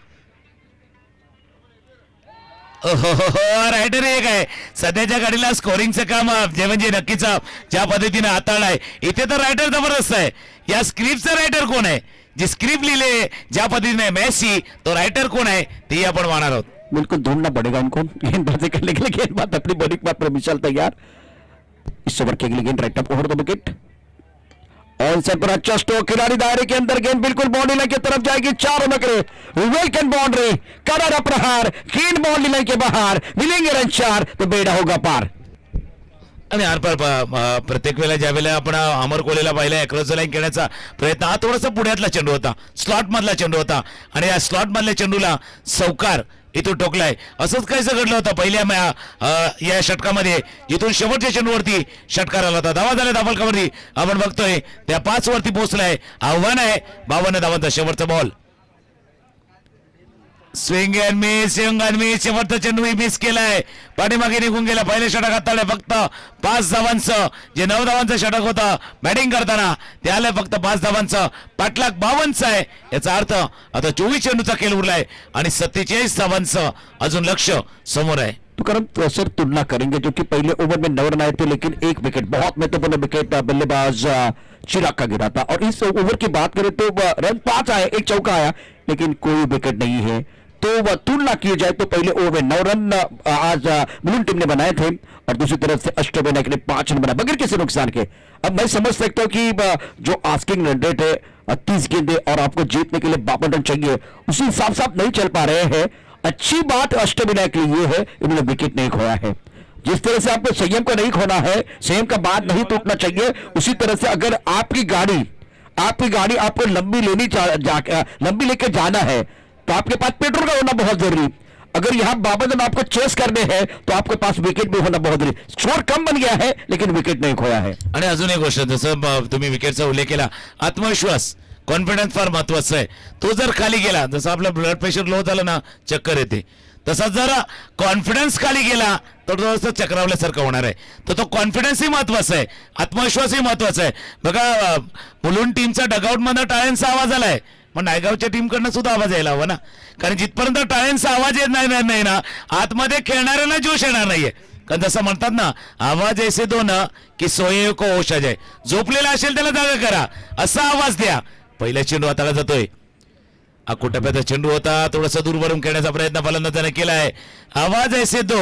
रायटर एक आहे. सध्याच्या घडीला स्कोरिंगचं काम जे म्हणजे नक्कीच ज्या पद्धतीने हाताळलंय इथे तर रायटर जबरदस्त आहे. या स्क्रिप्टचा रायटर कोण आहे? जी स्क्रिप्ट लिहिले ज्या पद्धतीने मेसी तो रायटर कोण आहे ते आपण पाहणार आहोत. बिल्कुल ढूंढना पड़ेगा इनको गेंदबाजी करने के लिए। गेंदबाज अपनी बॉलिंग पर विशाल तैयार। इस ओवर के लिए गेंद right up over the wicket और सर पर अच्छा स्ट्रोक, खिलाड़ी दायरे के अंदर, गेंद बिल्कुल बाउंड्री लाइन की तरफ जाएगी। 4 नकरे वेलकम बाउंड्री, करारा प्रहार, गेंद बाउंड्री लाइन के बाहर, मिलेंगे रन 4 तो बेड़ा होगा पार। आणि आरपार प्रत्येक वेळेला ज्या वेळेला आपण अमर कोहलीला पाहिलं अक्रॉस द लाईन खेळण्याचा प्रयत्न, हा थोडासा पुढ्यातला चेंडू होता, स्लॉट मधला चेंडू होता आणि या स्लॉट मधल्या चेंडूला सौकार इथून टोकलाय. असंच काहीसं घडलं होतं पहिल्या या षटकामध्ये जिथून शेवटच्या चेंडूवरती षटकार आला होता. धावा झाल्या धावलकावरती आपण बघतोय त्या 5 वरती पोहोचलाय. आव्हान आहे 52 धावांचा शेवटचा बॉल. स्विंग अँड मिस, शेवटचा चेंडू मिस केलाय, पाठीमागे निघून गेला. पहिल्या षटक हाताळले फक्त 5 धावांचं, जे 9 धावांचं षटक होतं बॅटिंग करताना ते आलंय फक्त 5 धावांचं. पाठलाग 52 आहे, याचा अर्थ आता 24 चेंडूचा खेळ उरलाय आणि 47 धावांचं अजून लक्ष समोर आहे. तो करम सर तुलना करेंगे जो कि पहले ओवर में 9 रन आए थे, लेकिन एक विकेट, बहुत महत्वपूर्ण विकेट बल्लेबाज चिराग का गिरा था। और इस ओवर की बात करें तो रन 5 आए, एक चौका आया, लेकिन कोई विकेट नहीं है। तो तुलना की जाए तो पहले ओवर में 9 रन आज ब्लू टीम ने बनाए थे और दूसरी तरफ से अष्टोबे नायक ने 5 रन बनाए बगैर किसी नुकसान के। अब मैं समझ सकता हूं कि जो आस्किंग रन रेट है 30 गेंदे और आपको जीतने के लिए 52 रन चाहिए, उसी हिसाब से आप नहीं चल पा रहे हैं। अच्छी बात अष्टोबे नायक के लिए ये है इन्होंने विकेट नहीं खोया है। जिस तरह से आपको संयम को नहीं खोना है, संयम का बात नहीं टूटना चाहिए, उसी तरह से अगर आपकी गाड़ी आपको लंबी लेके जाना है तो आपके पास पेट्रोल का होना बहुत जरूरी। अगर यहां 52 रन आपको चेस करने हैं तो आपके पास विकेट भी होना बहुत जरूरी। स्कोर कम बन गया है लेकिन विकेट नहीं खोया है। आणि अजून एक गोष्ट, जसं तुम्ही विकेटचा उल्लेख केला, आत्मविश्वास, कॉन्फिडन्स फार महत्वाचा आहे। तो जर खाली गेला, जसं आपलं ब्लड प्रेशर लो झालं ना, चक्कर येते, तसा जर कॉन्फिडन्स खाली गेला तर थोडंसं चक्रावल्यासारखं होणार आहे। तर तो कॉन्फिडन्सही महत्वाचा आहे, आत्मविश्वासही महत्वाचा आहे। बघा मुलुंड टीमचा डगआउट मध्ये टाळ्यांचा आवाज आलाय, पण नायगावच्या टीमकडनं सुद्धा आवाज यायला हवा ना, कारण जिथपर्यंत टाळ्यांचा आवाज येत नाही ना, आतमध्ये खेळणाऱ्याला जोश येणार नाहीये। कारण जसं म्हणतात ना, आवाज ऐसे दो ना की सोये को होश आ जाए, झोपलेला असेल त्याला जागा करा, असा आवाज द्या। पहिला चेंडू हाताला जातोय, अकोटप्याचा चेंडू होता, थोडासा दूर वरून खेळण्याचा प्रयत्न फलंदाजाने केलाय। आवाज ऐसे दो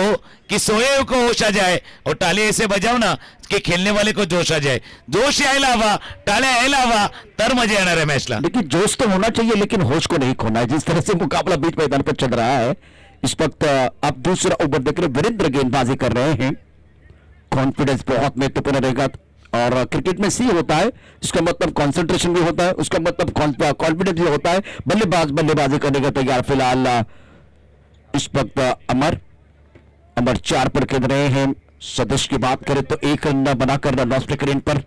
कि सोए को होश आ जाए और ताली ऐसे बजाओ ना कि खेलने वाले को जोश आ जाए। जोश यायला हवा, टाळ्या यायला हवा, तर मजा येणार आहे मैचला। लेकिन जोश तो होना चाहिए लेकिन होश को नहीं खोना है। जिस तरह से मुकाबला बीच मैदान पर चल रहा है इस वक्त, आप दूसरा ओवर देख रहे वीरेंद्र गेंदबाजी कर रहे हैं। कॉन्फिडेंस बहुत महत्वपूर्ण रहेगा और क्रिकेट में सी होता है, इसका मतलब कंसंट्रेशन भी होता है, उसका मतलब कॉन्फिडेंस भी होता है। बल्लेबाज बल्लेबाजी करने का तैयार फिलहाल इस वक्त अमर 4 पर खेल रहे हैं। सदस्य की बात करें तो 1 रन बनाकर लॉस्ट विकेट पर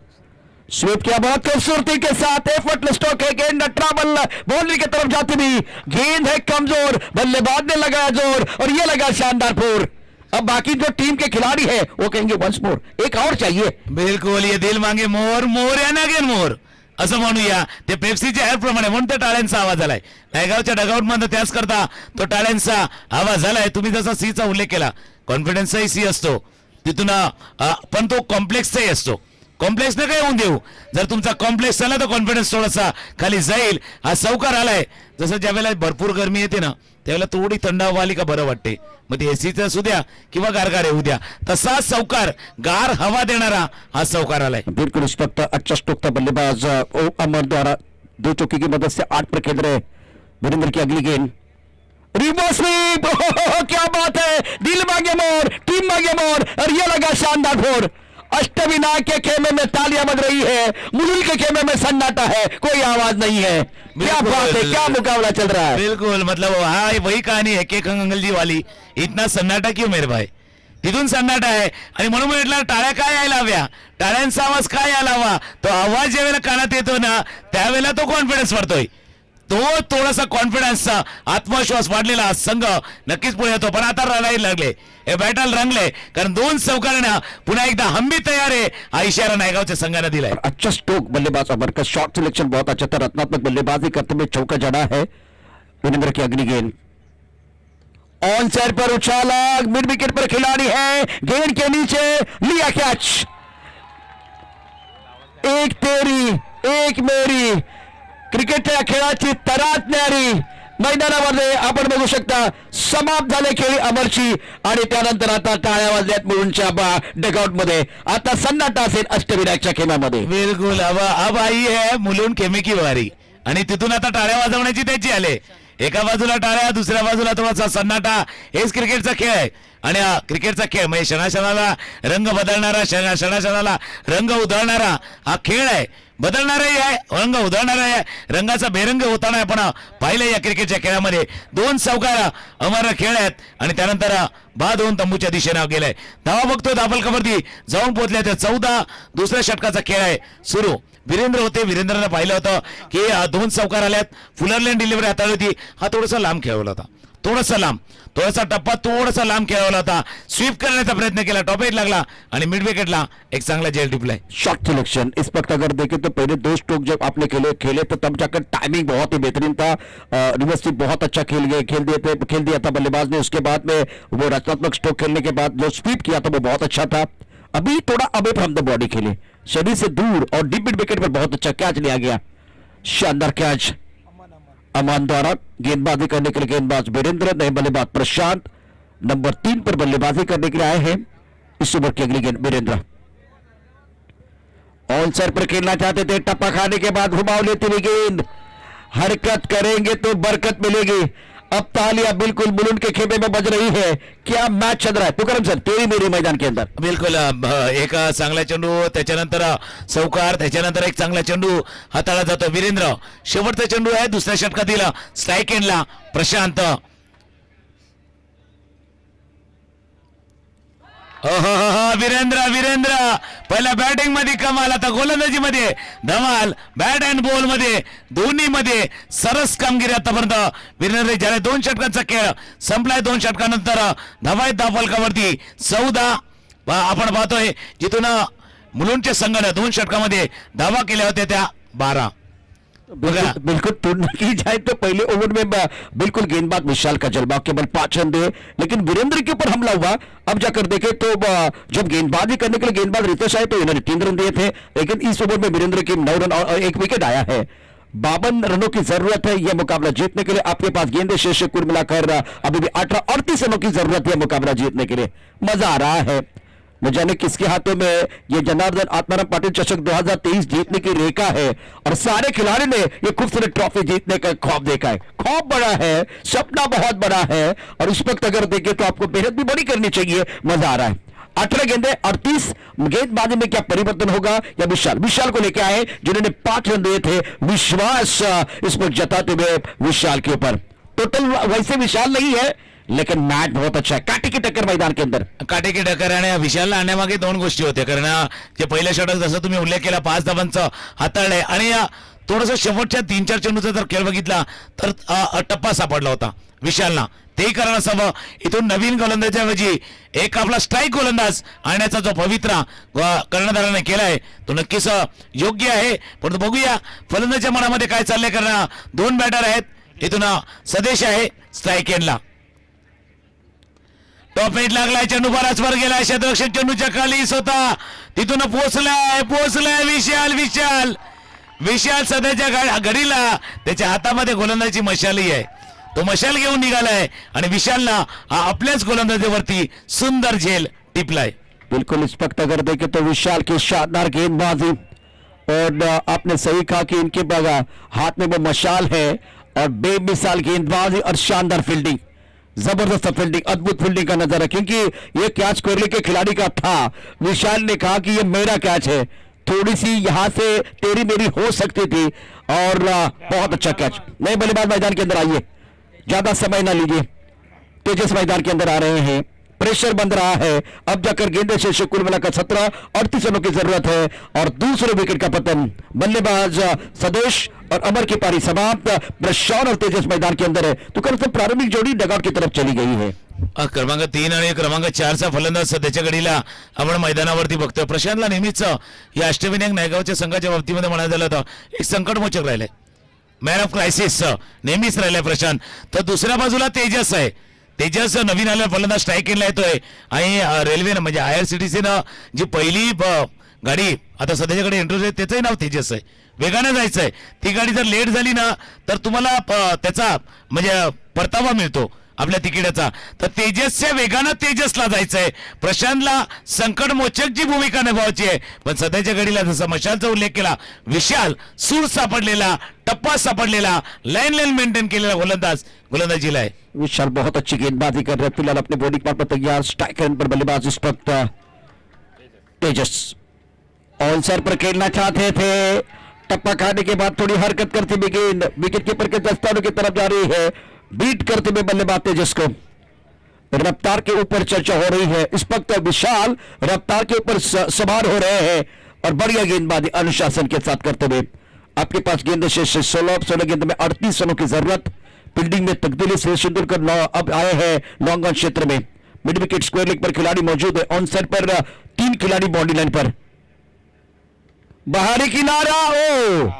स्वीप किया, बहुत खूबसूरती के साथ एफर्टलेस स्ट्रोक है, गेंद ट्रैवल बाउंड्री की तरफ जाती भी, गेंद है कमजोर, बल्लेबाज ने लगाया जोर और ये लगा शानदार फोर। अब बाकी जो टीम के खिलाड़ी है वो कहेंगे वंस मोर, एक और चाहिए। बिलकुल, ये दिल मांगे मोर, मोर या ना गेन मोर असं म्हणूया। ते पेप्सीच्या ऍड प्रमाणे म्हणून त्या टाळ्यांचा आवाज आलाय। नायगावच्या डगआउट मध्ये त्याच करता तो टाळ्यांचा आवाज आलाय। तुम्ही जसा सीचा उल्लेख केला, कॉन्फिडन्सही सी असतो तिथून, पण तो कॉम्प्लेक्सचाही असतो। कॉम्प्लेक्स न काय होऊन देऊ, जर तुमचा कॉम्प्लेक्स झाला तर कॉन्फिडन्स थोडासा खाली जाईल। हा सौकार आलाय, जसं ज्या वेळेला भरपूर गरमी येते ना त्यावेळेला थोडी थंड हवा आली का बरं वाटते, मग ते एसीचं असू द्या किंवा गारगार येऊ द्या, तसा सौकार, गार हवा देणारा हा सौकार आलाय। बिल्कुल इस वक्त अच्छा स्ट्रोक था बल्लेबाज अमर द्वारा 2 चौके की मदद से 8 पर खेल रहे वीरेंद्र की अगली गेंद रिवर्स स्वीप, क्या बात है, दिल मांगे मोर, टीम मांगे मोर और ये लगा शानदार फोर। अष्टविनायक के खेमे में तालियां बज रही है, मुलुंड के खेमे में सन्नाटा है, कोई आवाज नहीं है। क्या बात है, क्या मुकाबला चल रहा है। बिल्कुल, मतलब हाँ वही कहानी है के कंगल जी वाली, इतना सन्नाटा क्यों मेरे भाई, तिथून सन्नाटा आहे. आणि म्हणून म्हटलं टाळ्या काय यायला हव्या, टाळ्यांचा आवाज काय यायला हवा. तो आवाज ज्या वेळेला कानात येतो ना त्यावेळेला तो कॉन्फिडन्स वाढतोय. तो थोडासा कॉन्फिडन्सचा आत्मविश्वास वाढलेला संघ नक्कीच पुढे येतो. पण आता रडायला लागले, हे बॅटल रंगले, कारण 2 चौकारांना पुन्हा एकदा हंबी तयार आहे हा इशारा नायगावच्या संघाने दिलाय. अच्छा स्ट्रोक बल्लेबाज अमर का, शॉट सिलेक्शन बहुत अच्छा था, रत्नात्मक बल्लेबाजी करते हुए चौका जड़ा है. वीरेंद्र की अगली गेंद ऑन साइड पर उछाला, मिड विकेट पर खिलाड़ी है, गेंद के नीचे लिया कैच. एक तेरी एक मेरी क्रिकेटच्या खेळाची तरात न्यारी मैदानामध्ये आपण बघू शकता. समाप्त झाले खेळी अमरची आणि त्यानंतर आता टाळ्या वाजल्यात मुलुंडच्या डगआउट मध्ये. आता सन्नाटा असेल अष्टविनायकच्या खेळामध्ये. बिलकुल अब आई है मुलुंड खेमे की बारी. आणि तिथून आता टाळ्या वाजवण्याची त्याची आले. एका बाजूला टाळ्या, दुसऱ्या बाजूला थोडासा सन्नाटा. हेच क्रिकेटचा खेळ आहे. आणि हा क्रिकेटचा खेळ म्हणजे क्षणाक्षणाला रंग बदलणारा, क्षणाक्षणाला रंग उधळणारा हा खेळ आहे. बदलणारही आहे, रंग उधळणारा आहे, रंगाचा बेरंग होताना आपण पाहिलं या क्रिकेटच्या खेळामध्ये. 2 चौकार अमर खेळ आहेत आणि त्यानंतर 2 तंबूच्या दिशेने गेलाय. धावा बघतो दाबलकावरती जाऊन पोहोचल्या. त्या 14 दुसऱ्या षटकाचा खेळ आहे सुरू. वीरेंद्र होते, वीरेंद्रने पाहिलं होतं की 2 चौकार आल्यात, फुलरलँड डिलिव्हरी हाताळली होती. हा थोडासा लांब खेळवला होता, थोडासा टप्पा थोडासा लांब खेळवला होता. स्वीप करण्याचा प्रयत्न केला, टॉप एज लागला आणि मिड विकेटला एक चांगला जेल टिपलाय. शॉट सिलेक्शन इस वक्त अगर देखें तो पहले 2 स्ट्रोक जब आपने खेले तो तब जाकर टाइमिंग बहुत ही बेहतरीन था. रिवर्स बहुत अच्छा खेल दिया था बल्लेबाज ने. उसके बाद में वो रचनात्मक स्ट्रोक खेलने के बाद जो स्वीप किया था वो बहुत अच्छा था. अभी थोड़ा अवे फ्रॉम द बॉडी खेले, शरीर से दूर और डीप मिड विकेट पर बहुत अच्छा कैच लिया गया. शानदार कैच अमान द्वारा. गेंदबाजी करने के लिए गेंदबाज वीरेंद्र, नए बल्लेबाज प्रशांत नंबर 3 पर बल्लेबाजी करने के लिए आए हैं. इस ओवर की अगली गेंद वीरेंद्र ऑन साइड पर खेलना चाहते थे, टप्पा खाने के बाद घुमाव लेती हुई गेंद. हरकत करेंगे तो बरकत मिलेगी. अब तालियां बिल्कुल मुलुंड के खेमे में बज रही है. क्या मैच चल रहा है तुकाराम सर, तेरी मेरी मैदान के अंदर. बिलकुल एक चांगला चेंडू, त्याच्यानंतर चौकार, त्याच्यानंतर एक चांगला चेंडू हाताळला जातो. वीरेंद्र शेवटचा चेंडू आहे दुसऱ्या षटकातील स्ट्राईक एंडला प्रशांत. वीरेंद्र पहिल्या बॅटिंग मध्ये कमाल, आता गोलंदाजी मध्ये धमाल. बॅट अँड बॉल मध्ये दोन्ही मध्ये सरस कामगिरी आतापर्यंत वीरेंद्र झाले. 2 षटकांचा खेळ संपलाय. 2 षटकानंतर धावा आहेत दाफलकावरती 14. आपण पाहतोय जिथून मुलुंडच्या संघाने 2 षटकामध्ये धावा केल्या होत्या त्या 12. बिल्कुल तुलना की जाए तो पहले ओवर में बिल्कुल गेंदबाज विशाल का जलवा, केवल 5 रन दिए, लेकिन वीरेंद्र के ऊपर हमला हुआ. अब जाकर देखे तो जब गेंदबाजी करने के लिए गेंदबाज रितेश आए तो इन्होंने 3 रन दिए थे, लेकिन इस ओवर में वीरेंद्र की 9 रन और 1 विकेट आया है. 52 रनों की जरूरत है यह मुकाबला जीतने के लिए. आपके पास गेंदे शेष कुल मिलाकर अभी भी 38 रनों की जरूरत है मुकाबला जीतने के लिए. मजा आ रहा है. न जाने किसके हाथों में ये जनार्दन आत्माराम पाटिल चषक 2023 जीतने की रेखा है, और सारे खिलाड़ी ने ये खूबसूरत ट्रॉफी जीतने का ख्वाब देखा है. ख्वाब बड़ा है, सपना बहुत बड़ा है, और इस वक्त अगर देखें तो आपको मेहनत भी बड़ी करनी चाहिए. मजा आ रहा है. 18 गेंदे 38 गेंदबाजी में क्या परिवर्तन होगा, या विशाल को लेके आए जिन्होंने 5 रन दिए थे. विश्वास इस पर जताते हुए विशाल के ऊपर. टोटल वैसे विशाल नहीं है, लेकिन मैच बहुत अच्छा है. काटे की टक्कर मैदान के अंदर, काटे की टक्कर. आणि विशालला आणण्यामागे 2 गोष्टी होत्या. कारण जे पहिल्या षटक जसं तुम्ही उल्लेख केला 5 धावांचं हाताळलंय, आणि थोडंसं शेवटच्या 3-4 चेंडूचा जर खेळ बघितला तर टप्पा सापडला होता विशालला. तेही कारण असावं. इथून नवीन गोलंदाजाऐवजी एक आपला स्ट्राईक गोलंदाज आणण्याचा जो पवित्रा कर्णधाराने केलाय तो नक्कीच योग्य आहे. पण बघूया फलंदाजाच्या मनामध्ये काय चाललंय. कारण 2 बॅटर आहेत. इथून सदेश आहे स्ट्राईक एंडला. टॉप एट लागलाय, चेंडू बराच वर गेलाय, क्षेत्ररक्षक चेंडूच्या खाली स्वतः तिथून पोहोचलाय विशाल सध्याच्या घडीला त्याच्या हातामध्ये गोलंदाजी मशालही आहे. तो मशाल घेऊन निघालाय आणि विशालला आपल्याच गोलंदाजीवरती सुंदर झेल टिपलाय. बिल्कुल इस वक्त अगर देखें तो विशाल की शानदार गेंदबाजी, और आपने सही कहा कि इनके हाथ में वो मशाल है, और बेमिसाल गेंदबाजी और शानदार फील्डिंग, जबरदस्त फील्डिंग, अद्भुत फील्डिंग का नजारा. क्योंकि ये कैच कोहली के खिलाड़ी का था. विशाल ने कहा कि ये मेरा कैच है, थोड़ी सी यहां से तेरी मेरी हो सकती थी, और बहुत अच्छा कैच. नए बल्लेबाज मैदान के अंदर आइए, ज्यादा समय ना लीजिए. तेजस मैदान के अंदर आ रहे हैं. प्रेशर बन रहा है। अब जाकर गेंद शेष कुल मिलाकर 17 38 रनों की जरूरत है और दूसरे विकेट का पतन। बल्लेबाज सदेश और अमर की पारी समाप्त। प्रशांत और तेजस मैदान के अंदर है तो कम से प्रारंभिक जोडी डगआउट की तरफ चली गई है। क्रमांक 3 आणि क्रमांक 4चा फलंदाज सध्याच्या घडीला आपण मैदानावरती बघतोय। प्रशांतला नेहमीच या अष्टविनायक नायगावच्या संघाच्या बाबतीमध्ये म्हणायला झालं तर एक संकटमोचक राहिले, मॅन ऑफ क्रायसिस नेहमीच राहिलाय प्रशांत। तर दुसऱ्या बाजूला तेजस आहे। तेजस नवीन आलेला फलंदाज स्ट्राईक एंडला येतोय आणि रेल्वेनं म्हणजे IRCTCनं जी पहिली गाडी आता सध्याच्याकडे इंट्रोड्यूस आहे त्याचंही नाव तेजस आहे। वेगानं जायचंय, ती गाडी जर लेट झाली ना तर तुम्हाला त्याचा म्हणजे परतावा मिळतो आपल्या तिकिटाचा। तर तेजसच्या वेगानं तेजसला जायचंय, प्रशांतला संकटमोचक जी भूमिका निभावायची आहे। पण सध्याच्या घडीला जसा मशालचा उल्लेख केला, विशाल सूर सापडलेला, टप्पा सापडलेला, लाइन मेंटेन केलेला गोलंदाजीला आहे। विशाल बहुत अच्छी गेंदबाजी कर रहे हैं, फिलहाल अपने बॉडी पर तैयार। स्ट्राइक एंड पर बल्लेबाज इस वक्त तेजस ऑन सर पर खेलना चाहते थे। टप्पा खाने के बाद थोड़ी हरकत करती हुई गेंद विकेट कीपर के दस्तानों की तरफ जा रही है। बीट करते हुए बल्लेबाज तेजस को रफ्तार के ऊपर चर्चा हो रही है। इस वक्त विशाल रफ्तार के ऊपर सवार हो रहे हैं और बढ़िया गेंदबाजी अनुशासन के साथ करते हुए। आपके पास गेंद शेष 16 गेंद में 38 रनों की जरूरत। फील्डिंग में तब्दीली से तेंदुलकर अब आए हैं लॉन्ग ऑन क्षेत्र में। मिड विकेट स्क्वायर लेग पर खिलाड़ी मौजूद है। ऑन साइड पर 3 खिलाड़ी बाउंड्री लाइन पर। बाहरी किनारा, ओ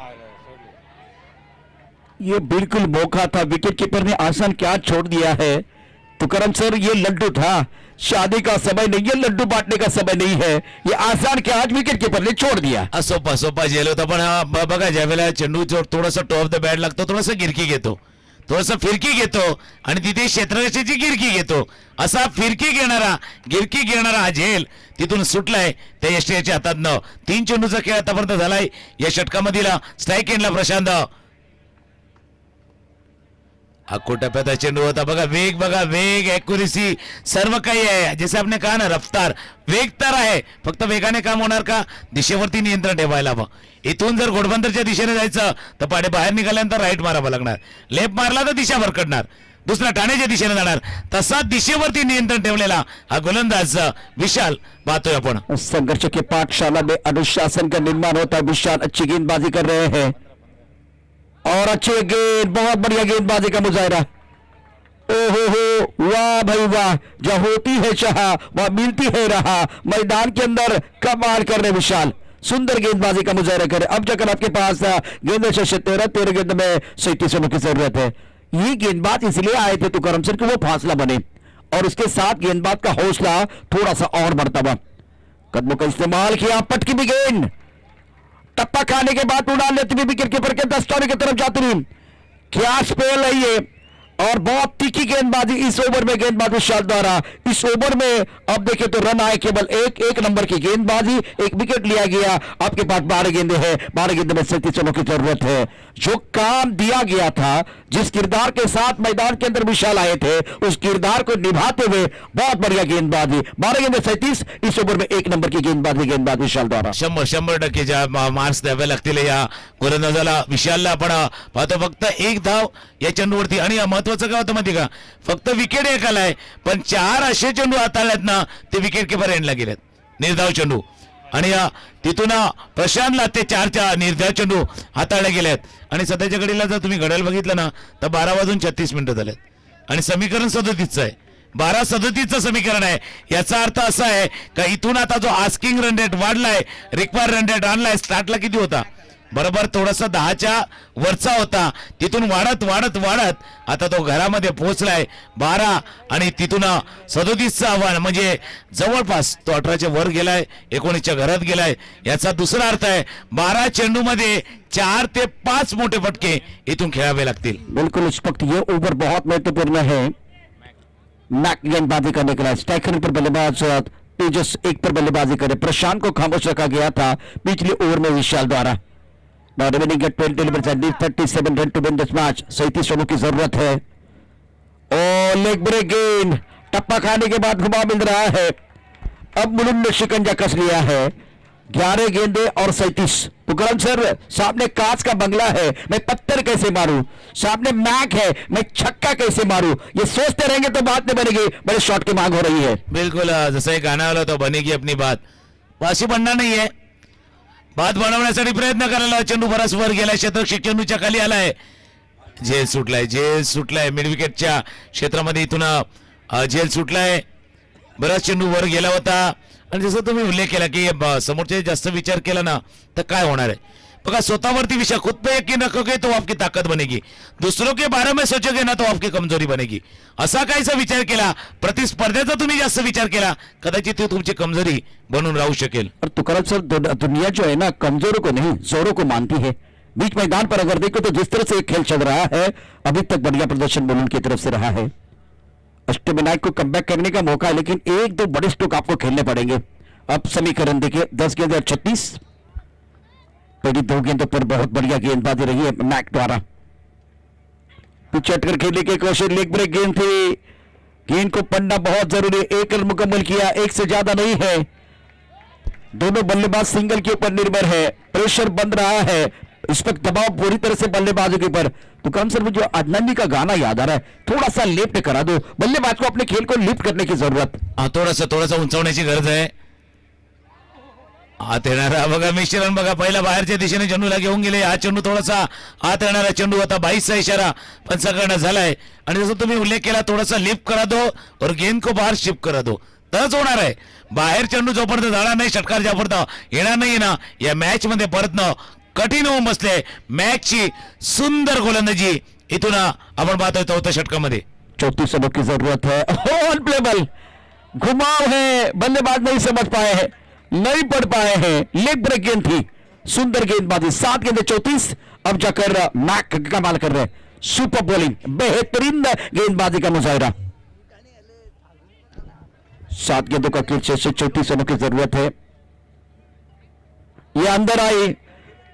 ये बिल्कुल मौका था, विकेट कीपर ने आसान क्या छोड़ दिया है। तुकाराम सर ये लड्डू था, शादी का समय नहीं, ये लड्डू बांटने का समय नहीं है। ये आसान क्या आज विकेट कीपर ने छोड़ दिया। सोपा झेल होता, पण हा बघा ज्या वेळेला चेंडू थोडासा टॉप द बॅट लागतो, थोडासा गिरकी घेतो, थोडासा फिरकी घेतो आणि तिथे क्षेत्ररक्षेची गिरकी घेतो। असा फिरकी घेणारा गिरकी घेणारा हा झेल तिथून सुटलाय त्या यष्टीच्या हातातनं। 3 चेंडूचा खेळ आतापर्यंत झालाय या षटकामधील स्ट्राईक एंडला प्रशांत। अक्को टप्प्यात चेंडू होता, बघा वेग ॲक्युरेसी सर्व काही आहे। जसे आपने कहा ना रफ्तार, वेग तर आहे, फक्त वेगाने काम होणार का, दिशेवरती नियंत्रण ठेवायला हवं। इथून जर घोडबंदरच्या दिशेने जायचं तर पाडे बाहेर निघाल्यानंतर राईट मारावा लागणार, लेफ्ट मारला तर दिशा भरकडणार, दुसरा ठाण्याच्या दिशेने जाणार। तसा दिशेवरती नियंत्रण ठेवलेला हा गोलंदाज विशाल पाहतोय आपण। संघर्ष के पाठशाला में अनुशासन का निर्माण होता है। विशाल अच्छी गेंदबाजी कर रहे हैं और अच्छे गेंद, बहुत बढ़िया गेंदबाजी का मुजाहरा। ओहो वाह भाई वाह, जो होती है चाह वह मिलती है रहा। मैदान के अंदर कमाल कर रहे विशाल, सुंदर गेंदबाजी का मुजाहरा करे। अब जाकर आपके पास गेंद शेष 13 गेंद में 37 रनों की जरूरत है। ये गेंदबाज इसलिए आए थे तुकाराम सर कि वो फासला बने और उसके साथ गेंदबाज का हौसला थोड़ा सा और बढ़ता हुआ। कदमों का इस्तेमाल किया, पटकी भी गेंद, टप्पा खाने के बाद उड़ान लेती हुई विकेट कीपर के दस्ताने की तरफ जाती हुई। क्या स्पेल है ये, और बहुत तीखी गेंदबाजी इस ओवर में गेंदबाज विशाल द्वारा। इस ओवर में अब देखिए तो रन आए केवल एक नंबर की गेंदबाजी, एक विकेट लिया गया। आपके पास 12 गेंदे हैं, 12 गेंदे में 37 रनों की जरूरत है। जो काम दिया गया था, जिस किरदार के साथ मैदान के अंदर विशाल आए थे, उस किरदार को निभाते हुए बहुत बढ़िया गेंदबाजी। 12 गेंदे 37, इस ओवर में 1 नंबर की गेंदबाजी गेंदबाज विशाल द्वारा। 100% ज्या मार्क्स द्यावे लागतील या गोलंदाजाला विशालला। आपण पाहतो फक्त 1 धाव या चेंडूवरती, आणि महत्वाचं काय होतं माहिती का, फक्त विकेट एक आलाय पण 4 असे चेंडू हाताळल्यात ना ते विकेट कीपर एंडला गेलेत, निर्धाव चेंडू। आणि तिथून प्रशांतला ते 4 निर्धाव चेंडू हाताळले गेलेत। आणि सध्याच्या घडीला जर तुम्ही घड्याळ बघितलं ना तर 12:36 झालेत आणि समीकरण 37चं आहे, 12:37चं समीकरण आहे। याचा अर्थ असा आहे का इथून आता जो आस्किंग रन रेट वाढलाय, रिक्वायर्ड रन रेट आणलाय, स्टार्टला किती होता, बरोबर थोडासा 10च्या वरचा होता, तिथून वाढत आता तो घरामध्ये पोहोचलाय 12 आणि तिथून 37चं आव्हान म्हणजे जवळपास तो 18च्या वर गेलाय, 19च्या घरात गेलाय। याचा दुसरा अर्थ आहे 12 चेंडूमध्ये 4 ते 5 मोठे फटके इथून खेळावे लागतील। बिल्कुल इस वक्त ये ओवर बहुत महत्वपूर्ण है। मैक गेंदबाजी करने के लिए स्ट्राइकर पर बल्लेबाज तेजस 1 पर बल्लेबाजी करे। प्रशांत को खामोश रखा गया था पिछले ओवर में विशाल द्वारा। Now remaining at 12 deliveries and 37 run to win this match। 37 रनों की जरूरत है। और लेग ब्रेक गेंद, टप्पा खाने के बाद घुमा मिल रहा है। अब मुलुंड ने शिकंजा कस लिया है। 11 गेंदे और 37। तुकाराम सर, सामने कांच का बंगला है, मैं पत्थर कैसे मारूं, सामने मैक है, मैं छक्का कैसे मारूं, ये सोचते रहेंगे तो बात नहीं बनेगी। बड़े शॉट की मांग हो रही है। बिलकुल जसं हे गाणं आलं तो बनेगी अपनी बात, अशी बनणार नाहीये. बात बनवण्यासाठी प्रयत्न करायला चेंडू बराच वर गेलाय, क्षेत्ररक्षक चेंडूच्या खाली आलाय, झेल सुटलाय मिड विकेटच्या क्षेत्रामध्ये. इथून झेल सुटलाय, बराच चेंडू वर गेला होता. आणि जसं तुम्ही उल्लेख केला की समोरचे जास्त विचार केला ना तर काय होणार आहे. बघा, स्वतःवरती विषय, खुद पे यकीन रखोगे तो आपकी ताकद बनेगी, दूसरों के बारे में सोचोगे ना तो आपकी कमजोरी बनेगी. असा काहीसा विचार केला, प्रतिस्पर्धेचा तुम्ही जास्त विचार केला, कदाचित ती तुमची कमजोरी बनून राहू शकेल. और तुकाराम सर, दुनिया जो है ना कमजोरों को नहीं जोरों को मानती है. बीच मैदान पर अगर देखो तो जिस तरह से खेल चल रहा है, अभी तक बढ़िया प्रदर्शन बॉलिंग की तरफ से रहा है. अष्टविनायक को कमबैक करने का मौका है, लेकिन एक दो बड़े स्ट्रोक आपको खेलने पड़ेंगे. अब समीकरण देखिए, 10 गेंद और 36. पहली 2 गेंदों पर बहुत बढ़िया गेंदबाजी रही है मैक द्वारा. पिच हटकर खेलने की कोशिश, लेग ब्रेक गेंद थी, गेंद को पढ़ना बहुत जरूरी. एक रन मुकम्मल किया, एक से ज्यादा नहीं है. दोनों बल्लेबाज सिंगल के ऊपर निर्भर है, प्रेशर बन रहा है, इस वक्त दबाव पूरी तरह से बल्लेबाजों के ऊपर. तुकाराम सर, मुझे अदनानी का गाना याद आ रहा है, थोड़ा सा लिफ्ट करा दो, बल्लेबाज को अपने खेल को लिफ्ट करने की जरूरत. थोडासा उंचावण्याची गरज आहे. आत येणारा बघा मिश्रण, बघा पहिला बाहेरच्या दिशेने चेंडूला घेऊन गेले. हा चेंडू थोडासा आत येणारा चेंडू होता, 22चा इशारा पंचाकडनं झालाय. आणि जसं तुम्ही उल्लेख केला, थोडासा लिफ्ट करा दो और गेंद को बाहेर शिफ्ट करा दो, तरच होणार आहे. बाहेर चेंडू जोपर्यंत जाणार नाही, षटकार ज्यापर्यंत येणार नाही ना, या मॅच मध्ये परतणं कठीण होऊन बसले. मॅचची सुंदर गोलंदाजी इथून आपण पाहतोय चौथ्या षटकामध्ये. 34 रनों की जरूरत है. अनप्लेबल घुमाव है, बल्लेबाज नहीं समझ पाए हैं, नहीं पढ़ पाए हैं. लेग ब्रेक गेंद थी, सुंदर गेंदबाजी. 7 गेंदे 34. अब जाकर मैक कमाल कर रहे, सुपर बॉलिंग, बेहतरीन गेंदबाजी का मुजाहिरा. 7 गेंदों का खेल, 34 रनों की जरूरत है. ये अंदर आई,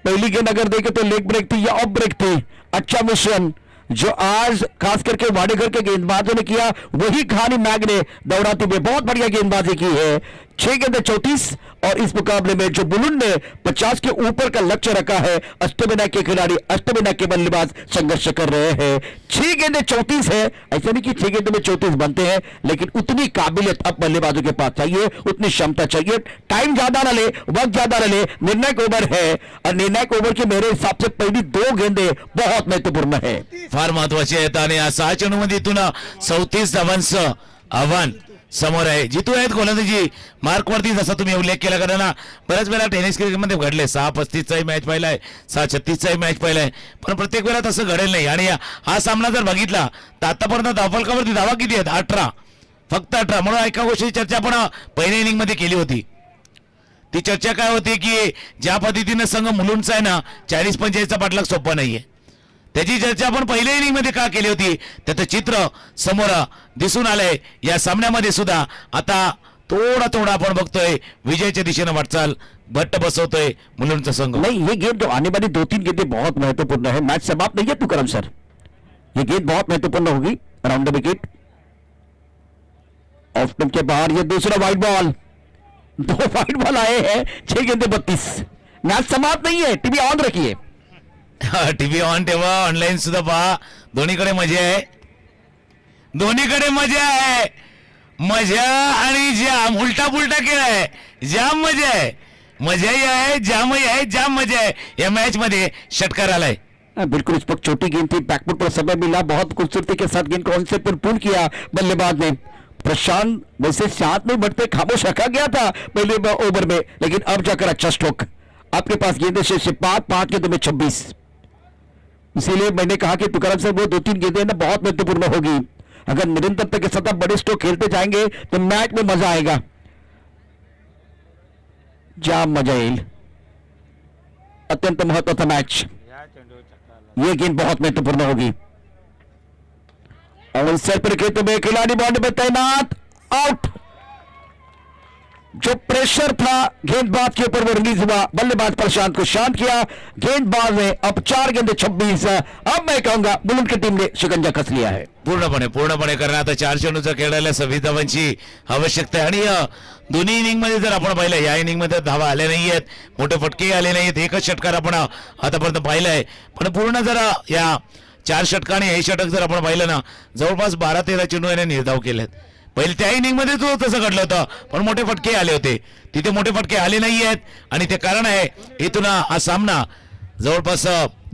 पहली गेंद अगर देखे तो लेग ब्रेक थी या ऑफ ब्रेक थी. अच्छा मिश्रण जो आज खास करके वाडेकर के गेंदबाजों ने किया, वही कहानी मैग ने दोहराते हुए बहुत बढ़िया गेंदबाजी की है. 6 गेंदे 34. और इस मुकाबले में जो बुलुंड ने 50 के ऊपर का लक्ष्य रखा है, अष्टविनायक के खिलाड़ी, अष्टविनायक के बल्लेबाज संघर्ष कर रहे हैं. 6 गेंदे 34 है, ऐसा नहीं कि 6 गेंदों में 34 बनते हैं, लेकिन उतनी काबिलियत अब बल्लेबाजों के पास चाहिए, उतनी क्षमता चाहिए. टाइम ज्यादा न ले, वक्त ज्यादा न ले, निर्णायक ओवर है. और निर्णायक ओवर की मेरे हिसाब से पहली 2 गेंदे बहुत महत्वपूर्ण है, फार महत्वाची आहेत. आणि या 6 चेंडूमध्ये इथून 34 धावांचं आव्हान समोर आहे. जितू आहेत गोलंदाजी मार्कवरती, जसा तुम्ही उल्लेख केला करा ना, बऱ्याच वेळा टेनिस क्रिकेटमध्ये घडले. 6-35चाही मॅच पाहिलाय, 6-36चाही मॅच पाहिलाय, पण प्रत्येक वेळा तसं घडेल नाही. आणि हा सामना जर बघितला तर आतापर्यंत धावफलकावरती धावा किती आहेत? 18, फक्त 18. म्हणून एका गोष्टीची चर्चा आपण पहिल्या इनिंग मध्ये केली होती. ती चर्चा काय होती की ज्या पद्धतीने संघ मुलुंडचा आहे ना, 40-45चा पाठलाग सोपा नाहीये, त्याची चर्चा आपण पहिल्या इनिंग मध्ये का केली होती, त्याचं चित्र समोर दिसून आलंय. या सामन्यामध्ये सुद्धा आता थोडा आपण बघतोय विजयाच्या दिशेने वाटचाल भट्ट बसवतोय मुलुंडचा संघ. नहीं, ये गेंद जो आने वाली 2-3 गेंदें बहुत महत्वपूर्ण है. मैच समाप्त नहीं है तुकाराम सर, ये गेंद बहुत महत्वपूर्ण होगी. Around the wicket, off stump के बाहर ये दूसरा वाइड बॉल, 2 वाइड बॉल आए हैं. 6 गेंदे 32. मैच समाप्त नहीं है, टीवी ऑन रखिए. टीव्ही ऑन ठेवा, ऑनलाईन सुद्धा पहा, दोन्हीकडे मजा आहे, दोन्हीकडे मजा आहे. मजा आणि जाम, उलटा पुलटा खेळ आहे. जाम मजा आहे, मजाही आहे, जामही आहे, जाम मजा आहे. या मॅच मध्ये षटकार आलाय. बिल्कुल इस वक्त छोटी गेंद थी, बैकफुट पर समय मिला, बहुत खूबसूरती के साथ गेंद को on say per pull KIA बल्लेबाज ने. प्रशांत वैसे साथ में बढ़ते खामोश रखा गया था पहले ओवर में, लेकिन अब जाकर अच्छा स्ट्रोक. आपके पास गेंदे शेष 5 गेंदों में 26. इसीलिए मैंने कहा कि तुकाराम सर वो 2-3 गेंदें ना बहुत महत्वपूर्ण होगी. अगर निरंतरता के साथ बड़े स्ट्रोक खेलते जाएंगे तो मैच में मजा आएगा, जाम मजा येईल. अत्यंत महत्वाचा मैच, ये गेंद बहुत महत्वपूर्ण होगी. और सर पर खेतों में खिलाड़ी बॉन्ड में तैनात, आउट. जो प्रेशर था गेंदबाज के ऊपर वो रिलीज हुआ, बल्लेबाज प्रशांत को शांत किया। गेंदबाज ने अब 4 गेंदे 26। अब मैं कहूंगा बुलंद की टीम ने शिकंजा कस लिया है। पूर्णपणे कारण आता 4 चेंडूचा खेळायला 26 धावांची आवश्यकता आहे आणि दोन्ही इनिंग मध्ये जर आपण पाहिलं या इनिंग मध्ये धावा आल्या नाहीयेत, मोठे फटके आले नाहीयेत, एकच षटकार आपण आतापर्यंत पाहिलंय। पण पूर्ण जर या 4 षटकाने हे षटक जर आपण पाहिलं ना जवळपास 12-13 चेंडू याने निर्धाव केलेत। पहिले त्या इनिंग मध्ये तो तसं घडलं होतं पण मोठे फटके आले होते, तिथे मोठे फटके आले नाहीयेत आणि ते कारण आहे इथून हा सामना जवळपास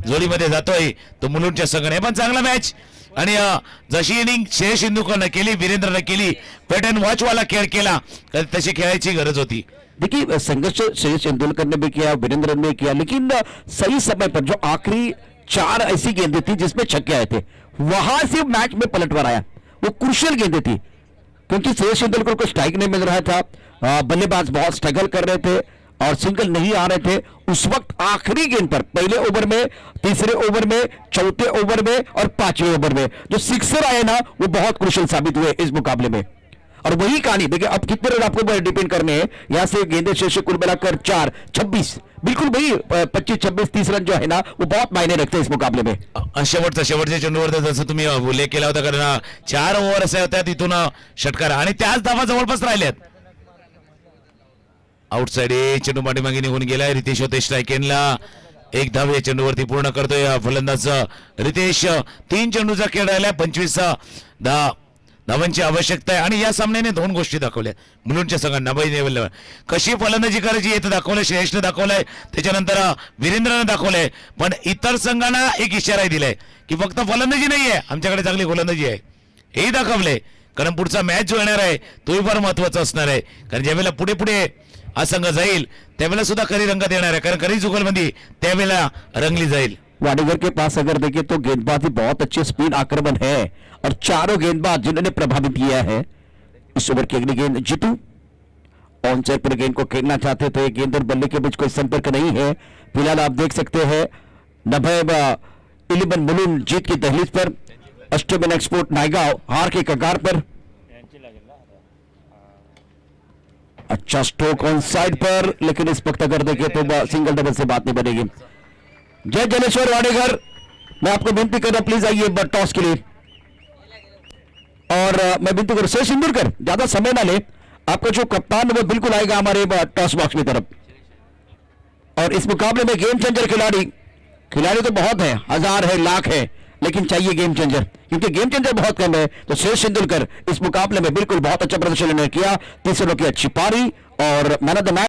जोडीमध्ये जातोय तो मुलुंडच्या संघाने। पण चांगला मॅच आणि जशी इनिंग श्रेयस सिंधूकरनं केली, वीरेंद्रनं केली, वेट अँड वॉच वाला खेळ केला, तशी खेळायची गरज होती। देखिए संघर्ष श्रेयस तेंदुलकर ने भी किया, वीरेंद्र ने किया, लेकिन सही समय पर जो आखिरी 4 ऐसी गेंदें थी जिसमें छक्के आए थे वहां से मैच में पलटवार आया। वो क्रूशियल गेंदें थी क्योंकि श्रेयस तेंदुलकर को स्ट्राइक नहीं मिल रहा था, बल्लेबाज बहुत स्ट्रगल कर रहे थे और सिंगल नहीं आ रहे थे। उस वक्त आखिरी गेंद पर पहले ओवर में, तीसरे ओवर में, चौथे ओवर में और 5वें ओवर में जो सिक्सर आए ना वो बहुत क्रूशियल साबित हुए इस मुकाबले में। और वही कहानी देखिए अब कितने रन आपको डिपेंड करने हैं, यहां से गेंदे शेष कुल मिलाकर 4, 26 बिल्कुल वही 25, 26, 30 रन जो है ना वो बहुत मायने रखते हैं इस मुकाबले में। शेवटच्या चेंडूवर जसं तुम्ही उल्लेख केला होता कारण 4 ओव्हर असे होत्या तिथून षटकार आणि त्याच धावा जवळपास राहिल्यात। आउटसाइड चेंडू पाठीमागे निघून गेलाय, रितेश होते स्ट्राईक एंडला, 1 धाव या चेंडूवरती पूर्ण करतोय फलंदाज रितेश। 3 चेंडूचा खेळ राहिलाय, 25 धावांची आवश्यकता आहे आणि या सामन्याने 2 गोष्टी दाखवल्या मुलुंडच्या संघांना। कशी फलंदाजी करायची हे तर दाखवलंय, श्रेयसने दाखवलंय, त्याच्यानंतर वीरेंद्रने दाखवलंय, पण इतर संघांना एक इशाराही दिलाय की फक्त फलंदाजी नाहीये, आमच्याकडे चांगली गोलंदाजी आहे हेही दाखवलंय। कारण पुढचा मॅच जो येणार आहे तोही फार महत्वाचा असणार आहे कारण ज्यावेळेला पुढे पुढे हा संघ जाईल त्यावेळेला सुद्धा खरी रंगत येणार है, कारण खरी जुगलबंदी त्यावेळेला रंगली जाईल। वाडेगर के पास अगर देखें तो गेंदबाजी बहुत अच्छे स्पिन आक्रमण है और चारों गेंदबाज जिन्होंने प्रभावित किया है। इस ओवर की अगली गेंद जीतू ऑन साइड पर गेंद को खेलना चाहते थे, गेंद और बल्ले के बीच कोई संपर्क नहीं है। फिलहाल आप देख सकते हैं नभैब 11 मुलुंड जीत की दहलीज पर, अष्टमेन एक्सपोर्ट नायगांव हार के कगार पर। अच्छा स्ट्रोक ऑन साइड पर, लेकिन इस वक्त अगर देखें तो सिंगल डबल से बात नहीं बनेगी। जय जलेश्वर वाडेगर, मैं आपको विनती कर रहा प्लीज आइए टॉस के लिए। और मैं विनती करूं श्रेयस तेंदुलकर ज्यादा समय ना ले, आपका जो कप्तान वो बिल्कुल आएगा हमारे टॉस बॉक्स की तरफ। और इस मुकाबले में गेम चेंजर खिलाड़ी तो बहुत है, 1000 है, लाख है, लेकिन चाहिए गेम चेंजर, क्योंकि गेम चेंजर बहुत कम है। तो श्रेयस तेंदुलकर इस मुकाबले में बिल्कुल बहुत अच्छा प्रदर्शन किया, 30 रनों की अच्छी पारी और मैन ऑफ द मैच